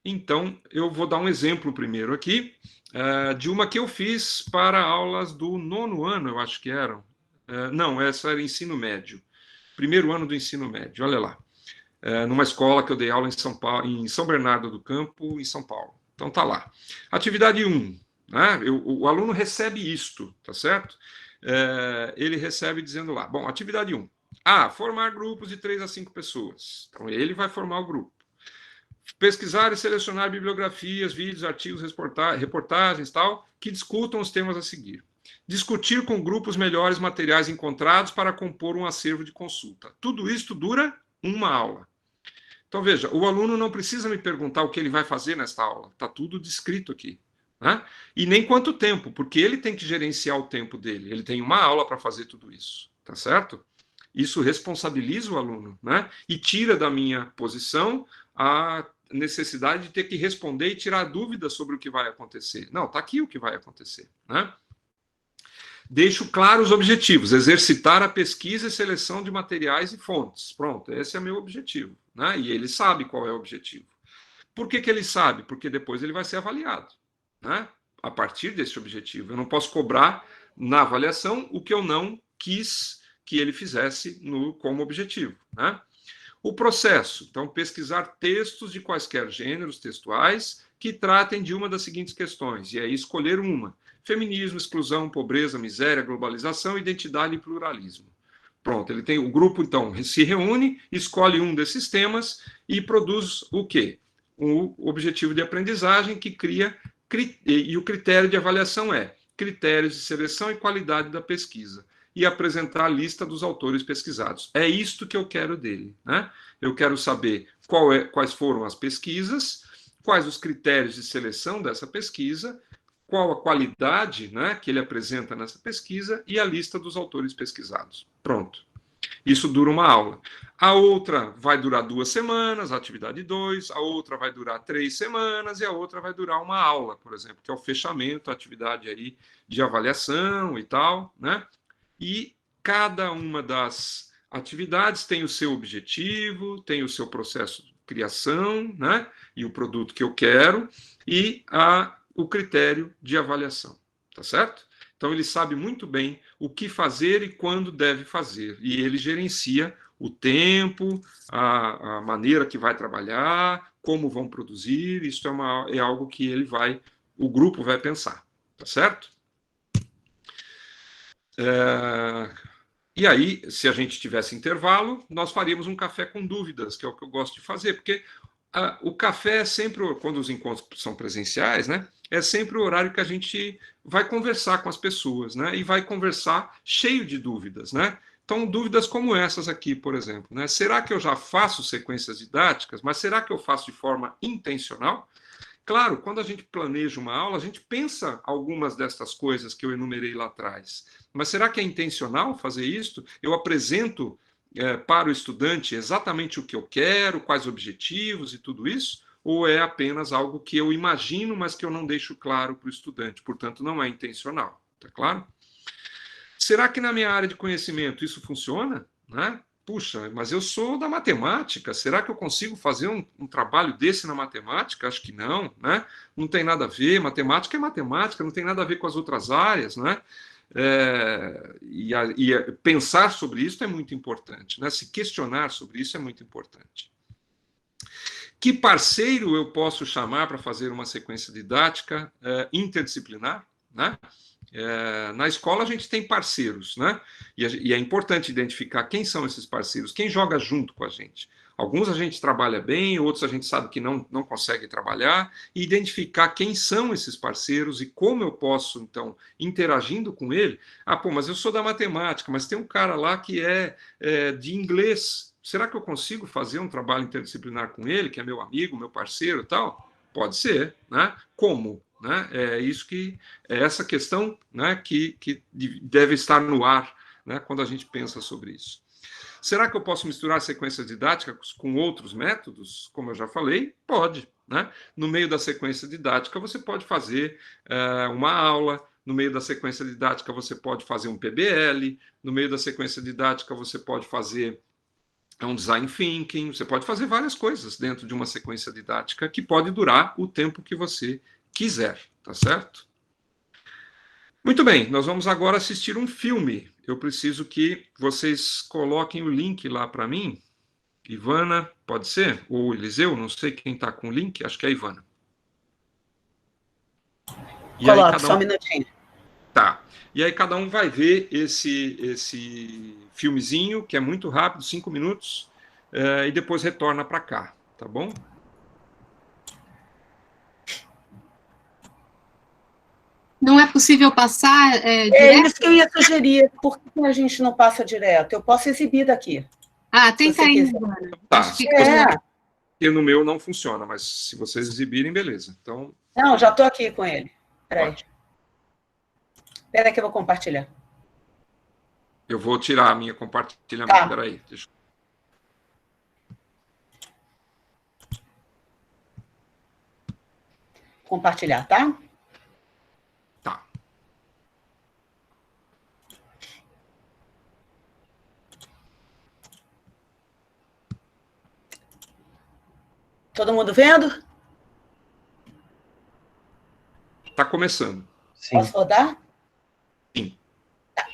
Então, eu vou dar um exemplo primeiro aqui, de uma que eu fiz para aulas do 9º ano, eu acho que eram. Não, essa era ensino médio. Primeiro ano do ensino médio, olha lá. Numa escola que eu dei aula em São Paulo, em São Bernardo do Campo, em São Paulo. Então, tá lá. Atividade 1. Né? O aluno recebe isto, tá certo? Ele recebe dizendo lá, bom, atividade 1. Formar grupos de 3 a 5 pessoas. Então, ele vai formar o grupo. Pesquisar e selecionar bibliografias, vídeos, artigos, reportagens, tal, que discutam os temas a seguir. Discutir com grupos melhores materiais encontrados para compor um acervo de consulta. Tudo isso dura uma aula. Então, veja, o aluno não precisa me perguntar o que ele vai fazer nesta aula. Está tudo descrito aqui. Né? E nem quanto tempo, porque ele tem que gerenciar o tempo dele. Ele tem uma aula para fazer tudo isso. Tá certo? Isso responsabiliza o aluno, né? E tira da minha posição a necessidade de ter que responder e tirar dúvidas sobre o que vai acontecer. Não, está aqui o que vai acontecer. Né? Deixo claros os objetivos, exercitar a pesquisa e seleção de materiais e fontes. Pronto, esse é meu objetivo. Né? E ele sabe qual é o objetivo. Por que ele sabe? Porque depois ele vai ser avaliado. Né? A partir desse objetivo. Eu não posso cobrar na avaliação o que eu não quis que ele fizesse como objetivo. Né? O processo, então, pesquisar textos de quaisquer gêneros textuais que tratem de uma das seguintes questões, e aí escolher uma: feminismo, exclusão, pobreza, miséria, globalização, identidade e pluralismo. Pronto, ele tem o grupo, então, se reúne, escolhe um desses temas e produz o quê? O objetivo de aprendizagem que cria, e o critério de avaliação é critérios de seleção e qualidade da pesquisa, e apresentar a lista dos autores pesquisados. É isto que eu quero dele. Né? Eu quero saber quais foram as pesquisas, quais os critérios de seleção dessa pesquisa, qual a qualidade, né, que ele apresenta nessa pesquisa e a lista dos autores pesquisados. Pronto. Isso dura uma aula. A outra vai durar 2 semanas, a atividade 2, a outra vai durar 3 semanas e a outra vai durar uma aula, por exemplo, que é o fechamento, a atividade aí de avaliação e tal, né? E cada uma das atividades tem o seu objetivo, tem o seu processo de criação, né? E o produto que eu quero, e o critério de avaliação, tá certo? Então, ele sabe muito bem o que fazer e quando deve fazer, e ele gerencia o tempo, a maneira que vai trabalhar, como vão produzir, isso é algo que o grupo vai pensar, tá certo? E aí, se a gente tivesse intervalo, nós faríamos um café com dúvidas, que é o que eu gosto de fazer, porque o café é sempre, quando os encontros são presenciais, né, é sempre o horário que a gente vai conversar com as pessoas, né, e vai conversar cheio de dúvidas, né? Então, dúvidas como essas aqui, por exemplo, né? Será que eu já faço sequências didáticas, mas será que eu faço de forma intencional? Claro, quando a gente planeja uma aula, a gente pensa algumas destas coisas que eu enumerei lá atrás. Mas será que é intencional fazer isso? Eu apresento para o estudante exatamente o que eu quero, quais objetivos e tudo isso? Ou é apenas algo que eu imagino, mas que eu não deixo claro para o estudante? Portanto, não é intencional. Tá claro? Será que na minha área de conhecimento isso funciona? Né? Puxa, mas eu sou da matemática, será que eu consigo fazer um trabalho desse na matemática? Acho que não, né? Não tem nada a ver, matemática é matemática, não tem nada a ver com as outras áreas, né? E pensar sobre isso é muito importante, né? Se questionar sobre isso é muito importante. Que parceiro eu posso chamar para fazer uma sequência didática interdisciplinar, né? Na escola a gente tem parceiros, né? E é importante identificar quem são esses parceiros, quem joga junto com a gente. Alguns a gente trabalha bem, outros a gente sabe que não consegue trabalhar, e identificar quem são esses parceiros e como eu posso, então, interagindo com ele. Ah, pô, mas eu sou da matemática, mas tem um cara lá que é de inglês. Será que eu consigo fazer um trabalho interdisciplinar com ele, que é meu amigo, meu parceiro e tal? Pode ser, né? Como? Né? É essa questão, né, que deve estar no ar, né, quando a gente pensa sobre isso. Será que eu posso misturar sequências didáticas com outros métodos? Como eu já falei, pode. Né? No meio da sequência didática, você pode fazer uma aula, no meio da sequência didática, você pode fazer um PBL, no meio da sequência didática, você pode fazer um design thinking, você pode fazer várias coisas dentro de uma sequência didática que pode durar o tempo que você quiser, tá certo? Muito bem, nós vamos agora assistir um filme. Eu preciso que vocês coloquem o link lá para mim. Ivana, pode ser? Ou Eliseu, não sei quem está com o link, acho que é a Ivana. Coloca, só um minutinho. Tá. E aí cada um vai ver esse filmezinho, que é muito rápido, 5 minutos, e depois retorna para cá, tá bom? Não é possível passar direto? É isso que eu ia sugerir. Por que a gente não passa direto? Eu posso exibir daqui. Ah, tenta aí. Tá, porque no meu não funciona, mas se vocês exibirem, beleza. Então... Não, já estou aqui com ele. Espera aí que eu vou compartilhar. Eu vou tirar a minha compartilhamento. Tá. Espera aí. Deixa... Compartilhar, tá? Tá. Todo mundo vendo? Tá começando. Sim. Posso rodar? Sim. Tá.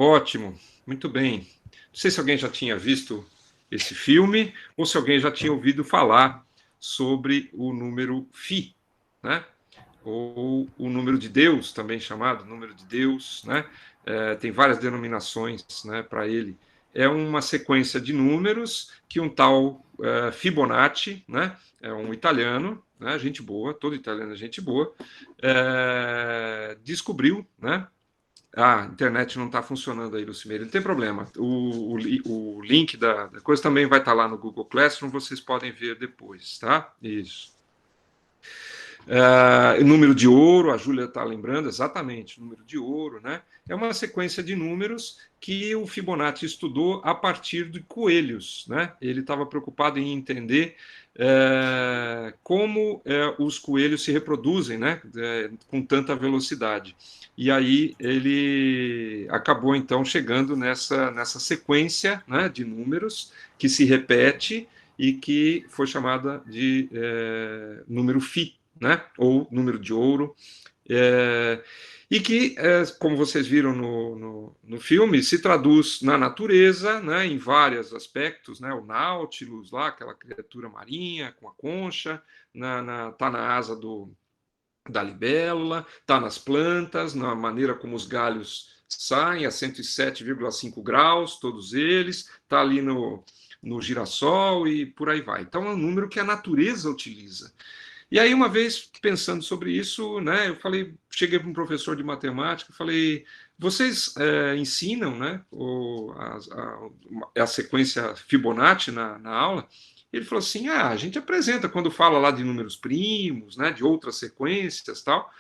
Ótimo, muito bem. Não sei se alguém já tinha visto esse filme ou se alguém já tinha ouvido falar sobre o número Φ, né? Ou o número de Deus, também chamado número de Deus, né? Tem várias denominações, né, para ele. É uma sequência de números que um tal Fibonacci, né, é um italiano, né, gente boa, todo italiano é gente boa, descobriu, né? A internet não está funcionando aí, Lucimeira, não tem problema. O link da coisa também vai estar lá no Google Classroom, vocês podem ver depois, tá? Isso. Número de ouro, a Júlia está lembrando, exatamente, número de ouro, né? É uma sequência de números que o Fibonacci estudou a partir de coelhos, né? Ele estava preocupado em entender como os coelhos se reproduzem, né? Com tanta velocidade. E aí ele acabou, então, chegando nessa sequência, né, de números que se repete e que foi chamada de número Φ, né, ou número de ouro, e que, como vocês viram no filme, se traduz na natureza, né, em vários aspectos, né, o Nautilus, lá, aquela criatura marinha com a concha, tá na asa da libélula, está nas plantas, na maneira como os galhos saem, a 107,5 graus, todos eles, está ali no girassol e por aí vai. Então, é um número que a natureza utiliza. E aí, uma vez pensando sobre isso, né, eu cheguei para um professor de matemática e falei, vocês ensinam, né, a sequência Fibonacci na aula? Ele falou assim, a gente apresenta quando fala lá de números primos, né, de outras sequências, tal,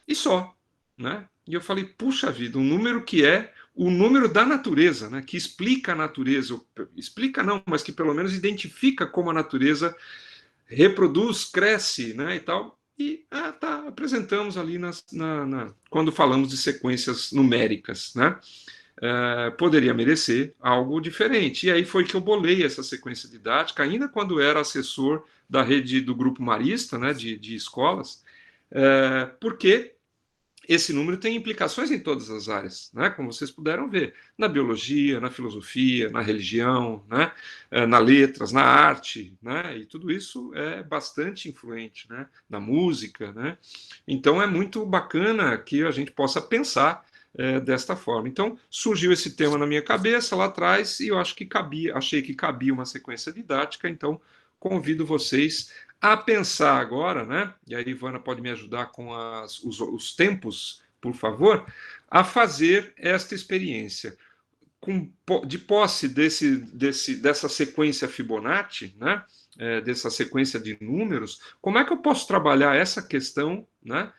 e só, né? E eu falei, puxa vida, um número que é o número da natureza, né, que explica a natureza, explica não, mas que pelo menos identifica como a natureza reproduz, cresce, né, e tal, e apresentamos ali quando falamos de sequências numéricas, né? Poderia merecer algo diferente. E aí foi que eu bolei essa sequência didática, ainda quando era assessor da rede do Grupo Marista, né, de escolas, porque esse número tem implicações em todas as áreas, né, como vocês puderam ver, na biologia, na filosofia, na religião, né, na letras, na arte, né, e tudo isso é bastante influente, né, na música, né. Então é muito bacana que a gente possa pensar desta forma. Então, surgiu esse tema na minha cabeça lá atrás e eu achei que cabia uma sequência didática, então convido vocês a pensar agora, né? E a Ivana pode me ajudar com os tempos, por favor, a fazer esta experiência. De posse dessa sequência Fibonacci, né? Dessa sequência de números, como é que eu posso trabalhar essa questão, né?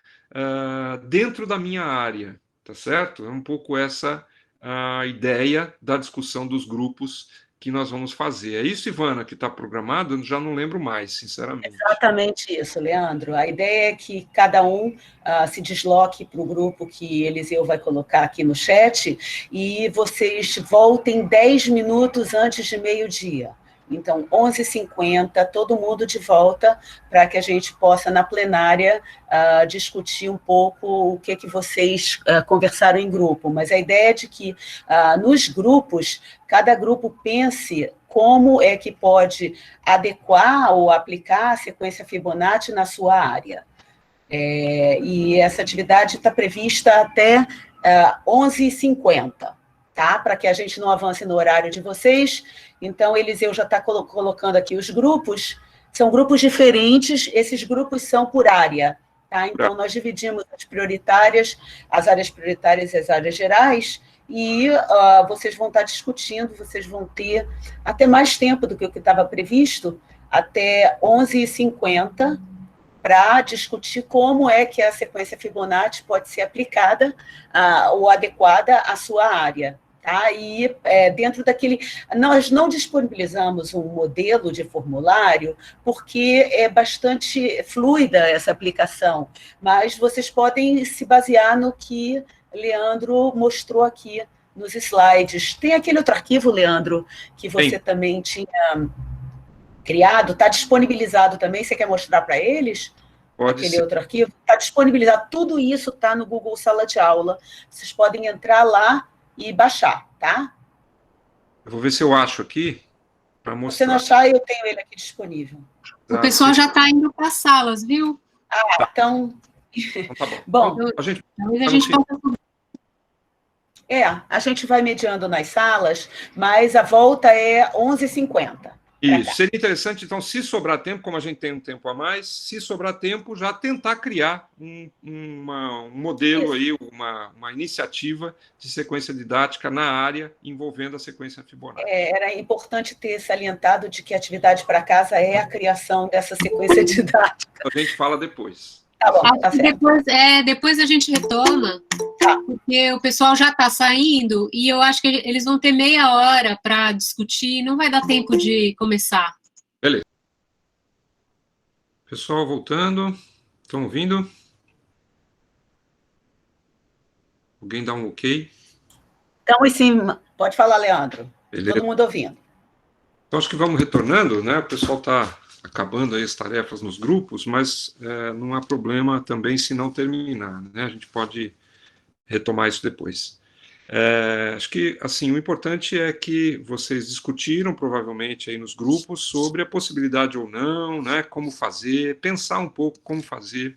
Dentro da minha área? Tá certo? É um pouco essa a ideia da discussão dos grupos que nós vamos fazer. É isso, Ivana, que está programado? Eu já não lembro mais, sinceramente. Exatamente isso, Leandro. A ideia é que cada um se desloque para o grupo que Eliseu vai colocar aqui no chat e vocês voltem 10 minutos antes de meio-dia. Então, 11h50, todo mundo de volta para que a gente possa, na plenária, discutir um pouco o que vocês conversaram em grupo. Mas a ideia é de que, nos grupos, cada grupo pense como é que pode adequar ou aplicar a sequência Fibonacci na sua área. E essa atividade está prevista até 11h50. Tá? Para que a gente não avance no horário de vocês. Então, Eliseu já está colocando aqui os grupos. São grupos diferentes, esses grupos são por área. Tá? Então, nós dividimos as áreas prioritárias e as áreas gerais, e vocês vão estar discutindo, vocês vão ter até mais tempo do que o que estava previsto, até 11h50, para discutir como é que a sequência Fibonacci pode ser aplicada ou adequada à sua área. Tá? E dentro daquele... Nós não disponibilizamos um modelo de formulário, porque é bastante fluida essa aplicação, mas vocês podem se basear no que Leandro mostrou aqui nos slides. Tem aquele outro arquivo, Leandro, que você também tinha criado, está disponibilizado também, você quer mostrar para eles? Pode aquele ser. Outro arquivo, está disponibilizado, tudo isso está no Google Sala de Aula, vocês podem entrar lá e baixar, tá? Eu vou ver se eu acho aqui para Se mostrar. você não achar, eu tenho ele aqui disponível. O pessoal já está indo para as salas, viu? Então... Então, tá bom. Bom, então, a gente Talvez a gente possa... a gente vai mediando nas salas, mas a volta é 11h50. Isso, seria interessante, então, se sobrar tempo, como a gente tem um tempo a mais, se sobrar tempo, já tentar criar um modelo aí, uma iniciativa de sequência didática na área envolvendo a sequência Fibonacci. Era importante ter salientado de que a atividade para casa é a criação dessa sequência didática. A gente fala depois. Tá bom, tá certo. Depois a gente retoma, porque o pessoal já está saindo e eu acho que eles vão ter meia hora para discutir, não vai dar tempo de começar. Beleza. Pessoal, voltando. Estão ouvindo? Alguém dá um ok? Então, em cima, pode falar, Leandro. Beleza. Todo mundo ouvindo. Então, acho que vamos retornando, né? O pessoal está acabando aí as tarefas nos grupos, mas não há problema também se não terminar, né? A gente pode retomar isso depois. Acho que, assim, o importante é que vocês discutiram, provavelmente, aí nos grupos, sobre a possibilidade ou não, né? Como fazer, pensar um pouco como fazer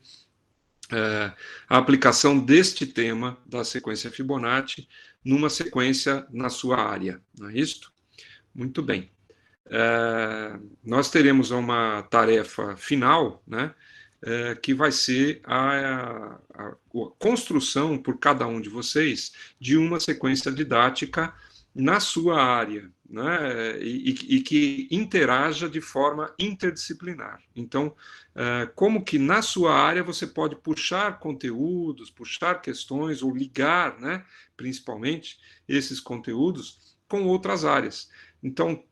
a aplicação deste tema da sequência Fibonacci numa sequência na sua área, não é isso? Muito bem. Nós teremos uma tarefa final, né, que vai ser a construção por cada um de vocês de uma sequência didática na sua área, né, e que interaja de forma interdisciplinar. Então, como que na sua área você pode puxar conteúdos, puxar questões ou ligar, né, principalmente esses conteúdos com outras áreas. Então,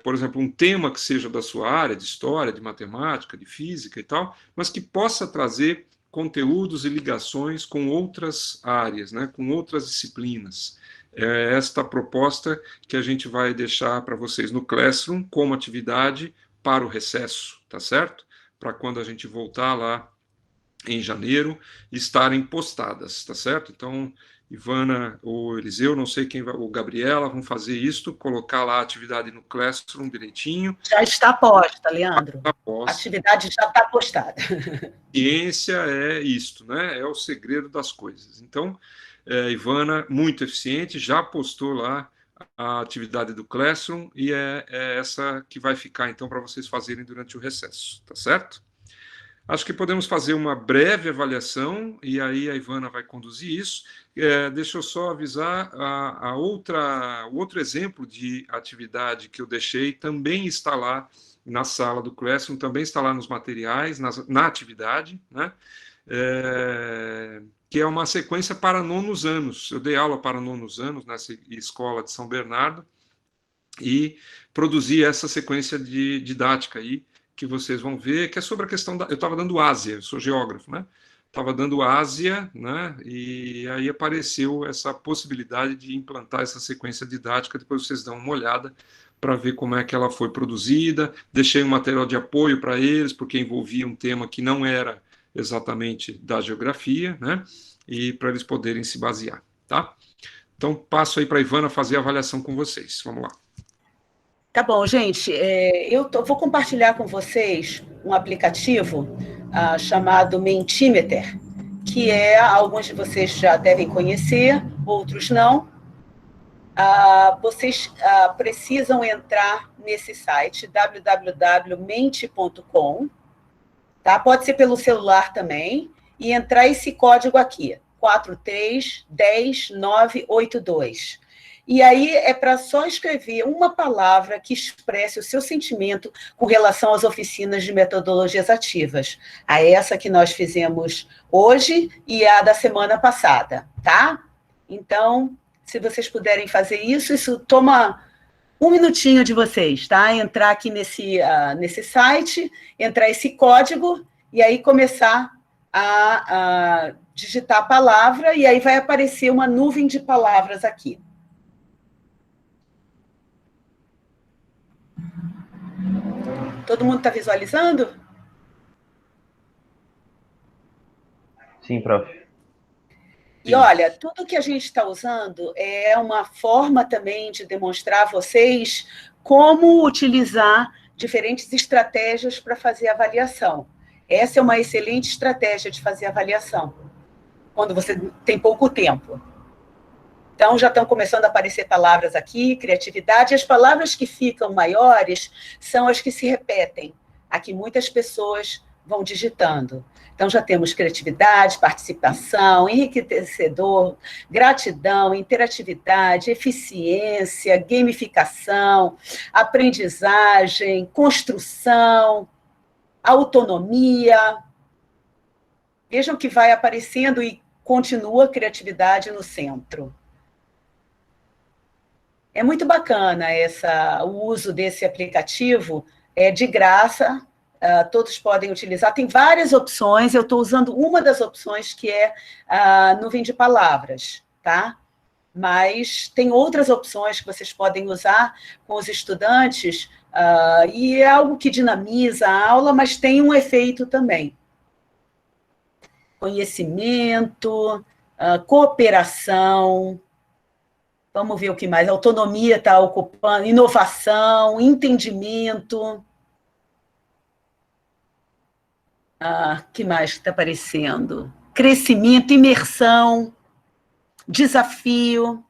por exemplo, um tema que seja da sua área, de história, de matemática, de física e tal, mas que possa trazer conteúdos e ligações com outras áreas, né, com outras disciplinas. É esta proposta que a gente vai deixar para vocês no Classroom como atividade para o recesso, tá certo? Para quando a gente voltar lá em janeiro, estarem postadas, tá certo? Então, Ivana ou Eliseu, não sei quem vai, ou Gabriela, vão fazer isto, colocar lá a atividade no Classroom direitinho. Já está posta, Leandro. Está posta. A atividade já está postada. Ciência é isto, né? É o segredo das coisas. Então, Ivana, muito eficiente, já postou lá a atividade do Classroom e é essa que vai ficar, então, para vocês fazerem durante o recesso, tá certo? Acho que podemos fazer uma breve avaliação, e aí a Ivana vai conduzir isso. Deixa eu só avisar, o outro exemplo de atividade que eu deixei também está lá na sala do Classroom, também está lá nos materiais, na atividade, né? Que é uma sequência para nonos anos. Eu dei aula para nonos anos nessa escola de São Bernardo e produzi essa sequência didática aí, que vocês vão ver, que é sobre a questão da... Eu estava dando Ásia, eu sou geógrafo, né? Estava dando Ásia, né? E aí apareceu essa possibilidade de implantar essa sequência didática, depois vocês dão uma olhada para ver como é que ela foi produzida. Deixei um material de apoio para eles, porque envolvia um tema que não era exatamente da geografia, né? E para eles poderem se basear, tá? Então, passo aí para a Ivana fazer a avaliação com vocês. Vamos lá. Tá bom, gente. Vou compartilhar com vocês um aplicativo chamado Mentimeter, que alguns de vocês já devem conhecer, outros não. Vocês precisam entrar nesse site, www.mente.com, tá? Pode ser pelo celular também, e entrar esse código aqui, 4310982. E aí é para só escrever uma palavra que expresse o seu sentimento com relação às oficinas de metodologias ativas. Essa que nós fizemos hoje e a da semana passada, tá? Então, se vocês puderem fazer isso toma um minutinho de vocês, tá? Entrar aqui nesse site, entrar esse código e aí começar a digitar a palavra e aí vai aparecer uma nuvem de palavras aqui. Todo mundo está visualizando? Sim, prof. E olha, tudo que a gente está usando é uma forma também de demonstrar a vocês como utilizar diferentes estratégias para fazer avaliação. Essa é uma excelente estratégia de fazer avaliação, quando você tem pouco tempo. Então, já estão começando a aparecer palavras aqui, criatividade, e as palavras que ficam maiores são as que se repetem. Aqui muitas pessoas vão digitando. Então, já temos criatividade, participação, enriquecedor, gratidão, interatividade, eficiência, gamificação, aprendizagem, construção, autonomia. Vejam que vai aparecendo e continua a criatividade no centro. É muito bacana o uso desse aplicativo, é de graça, todos podem utilizar. Tem várias opções, eu estou usando uma das opções, que é a nuvem de palavras, tá? Mas tem outras opções que vocês podem usar com os estudantes, e é algo que dinamiza a aula, mas tem um efeito também. Conhecimento, cooperação, vamos ver o que mais, autonomia está ocupando, inovação, entendimento. Que mais está aparecendo? Crescimento, imersão, desafio.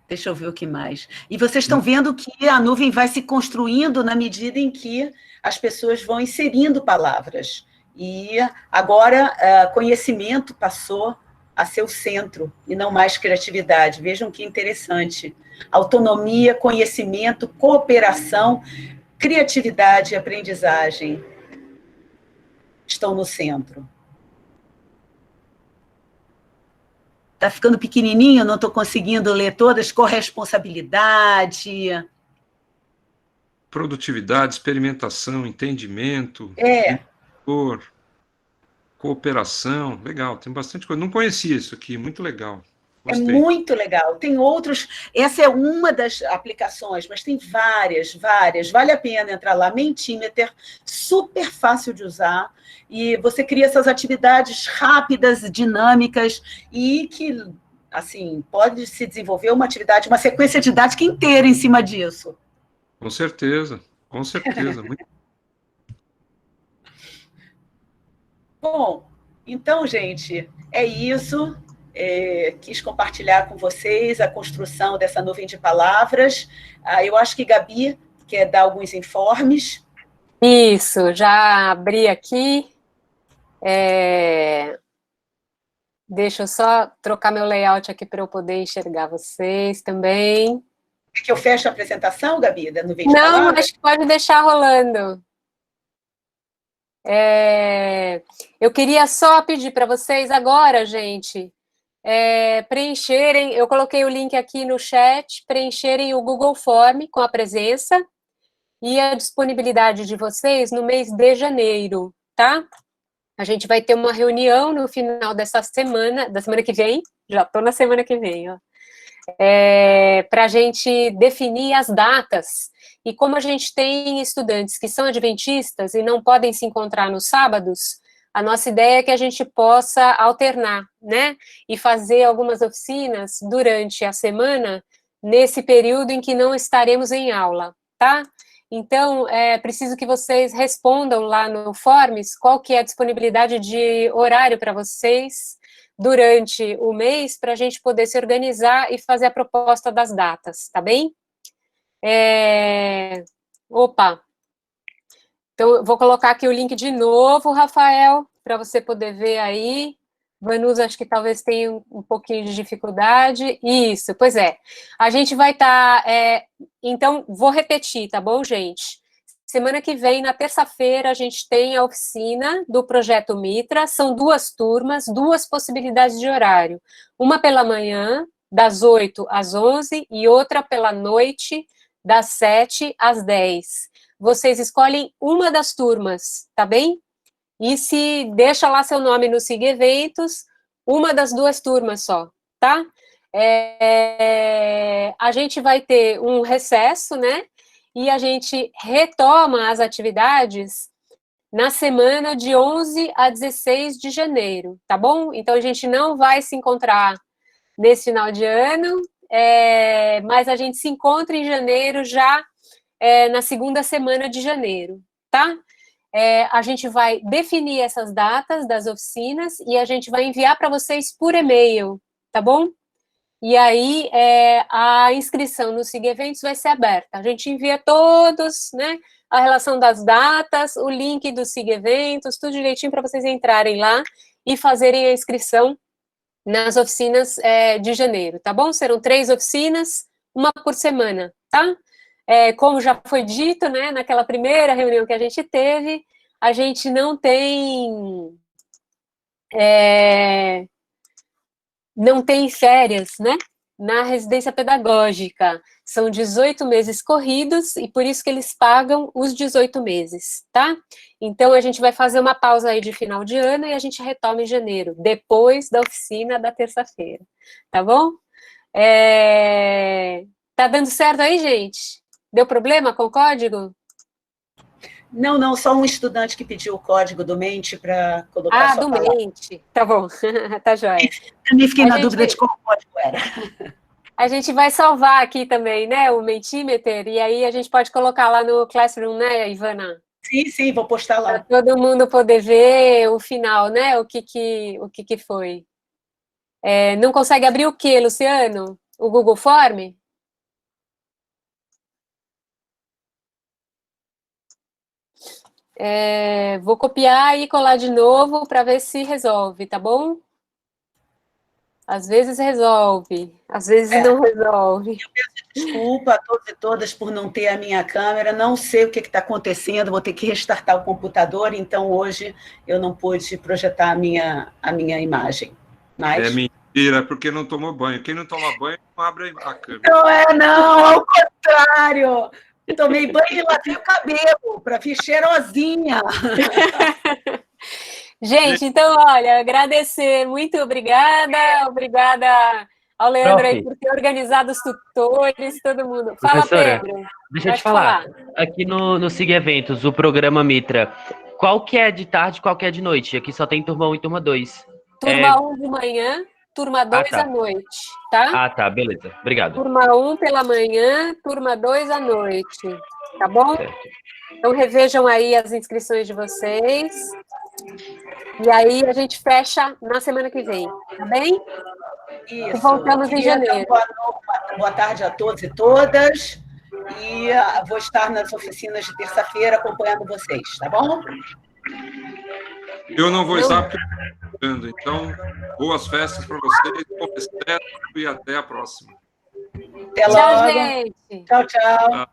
Deixa eu ver o que mais. E vocês estão vendo que a nuvem vai se construindo na medida em que as pessoas vão inserindo palavras. E agora, conhecimento passou a ser o centro, e não mais criatividade. Vejam que interessante. Autonomia, conhecimento, cooperação, criatividade e aprendizagem estão no centro. Está ficando pequenininho, não estou conseguindo ler todas. Corresponsabilidade. Produtividade, experimentação, entendimento. Cooperação, legal, tem bastante coisa. Não conhecia isso aqui, muito legal. Gostei. É muito legal. Tem outros, essa é uma das aplicações, mas tem várias. Vale a pena entrar lá, Mentimeter, super fácil de usar, e você cria essas atividades rápidas, dinâmicas, e que, assim, pode se desenvolver uma atividade, uma sequência didática inteira em cima disso. Com certeza. Muito... Bom, então, gente, é isso. Quis compartilhar com vocês a construção dessa nuvem de palavras. Eu acho que Gabi quer dar alguns informes. Isso, já abri aqui. Deixa eu só trocar meu layout aqui para eu poder enxergar vocês também. Quer que eu feche a apresentação, Gabi, da nuvem de palavras? Não, acho que pode deixar rolando. Eu queria só pedir para vocês agora, gente, preencherem, eu coloquei o link aqui no chat, preencherem o Google Form com a presença e a disponibilidade de vocês no mês de janeiro, tá? A gente vai ter uma reunião no final dessa semana, da semana que vem, já estou na semana que vem, ó, para a gente definir as datas. E como a gente tem estudantes que são adventistas e não podem se encontrar nos sábados, a nossa ideia é que a gente possa alternar, né? E fazer algumas oficinas durante a semana, nesse período em que não estaremos em aula, tá? Então, preciso que vocês respondam lá no Forms qual que é a disponibilidade de horário para vocês durante o mês, para a gente poder se organizar e fazer a proposta das datas, tá bem? Opa! Então, eu vou colocar aqui o link de novo, Rafael, para você poder ver aí. Vanusa, acho que talvez tenha um pouquinho de dificuldade. Isso, pois é. A gente vai estar... então, vou repetir, tá bom, gente? Semana que vem, na terça-feira, a gente tem a oficina do Projeto Mitra. São 2 turmas, 2 possibilidades de horário. Uma pela manhã, das 8 às 11, e outra pela noite, das 7 às 10. Vocês escolhem uma das turmas, tá bem? E se deixa lá seu nome no Siga Eventos, uma das 2 turmas só, tá? A gente vai ter um recesso, né? E a gente retoma as atividades na semana de 11 a 16 de janeiro, tá bom? Então, a gente não vai se encontrar nesse final de ano, mas a gente se encontra em janeiro já na segunda semana de janeiro, tá? A gente vai definir essas datas das oficinas e a gente vai enviar para vocês por e-mail, tá bom? E aí, a inscrição no SIG Eventos vai ser aberta. A gente envia todos, né? A relação das datas, o link do SIG Eventos, tudo direitinho para vocês entrarem lá e fazerem a inscrição nas oficinas de janeiro, tá bom? Serão 3 oficinas, uma por semana, tá? Como já foi dito, né, naquela primeira reunião que a gente teve, a gente não tem férias, né? Na residência pedagógica. São 18 meses corridos e por isso que eles pagam os 18 meses, tá? Então, a gente vai fazer uma pausa aí de final de ano e a gente retoma em janeiro, depois da oficina da terça-feira, tá bom? Tá dando certo aí, gente? Deu problema com o código? Não, só um estudante que pediu o código do Mente para colocar sua palavra. Do Mente, tá bom, tá joia. Também fiquei na dúvida de qual código era. A gente vai salvar aqui também, né, o Mentimeter, e aí a gente pode colocar lá no Classroom, né, Ivana? Sim, vou postar lá. Para todo mundo poder ver o final, né, o que foi. Não consegue abrir o quê, Luciano? O Google Form? Vou copiar e colar de novo para ver se resolve, tá bom? Às vezes resolve, às vezes não resolve. Eu peço desculpa a todos e todas por não ter a minha câmera, não sei o que está acontecendo, vou ter que restartar o computador, então hoje eu não pude projetar a minha imagem. Mas... É mentira, porque não tomou banho. Quem não toma banho não abre a câmera. Não, ao contrário. Tomei banho e lavei o cabelo para vir cheirosinha. Gente, então, olha, agradecer, muito obrigada ao Leandro aí por ter organizado os tutores, todo mundo. Fala, Pedro. Deixa eu te falar. Aqui no SIG Eventos, o programa Mitra, qual que é de tarde, qual que é de noite? Aqui só tem turma 1 e turma 2. Turma 1 de manhã, turma 2 à noite, tá? Tá, beleza. Obrigado. Turma 1 pela manhã, turma 2 à noite, tá bom? Certo. Então, revejam aí as inscrições de vocês. E aí, a gente fecha na semana que vem, tá bem? Isso. E voltamos em janeiro. Boa tarde a todos e todas. E vou estar nas oficinas de terça-feira acompanhando vocês, tá bom? Eu não vou estar porque eu estou trabalhando. Então, boas festas para vocês, bom recesso e até a próxima. Até logo. Tchau, gente. Tchau.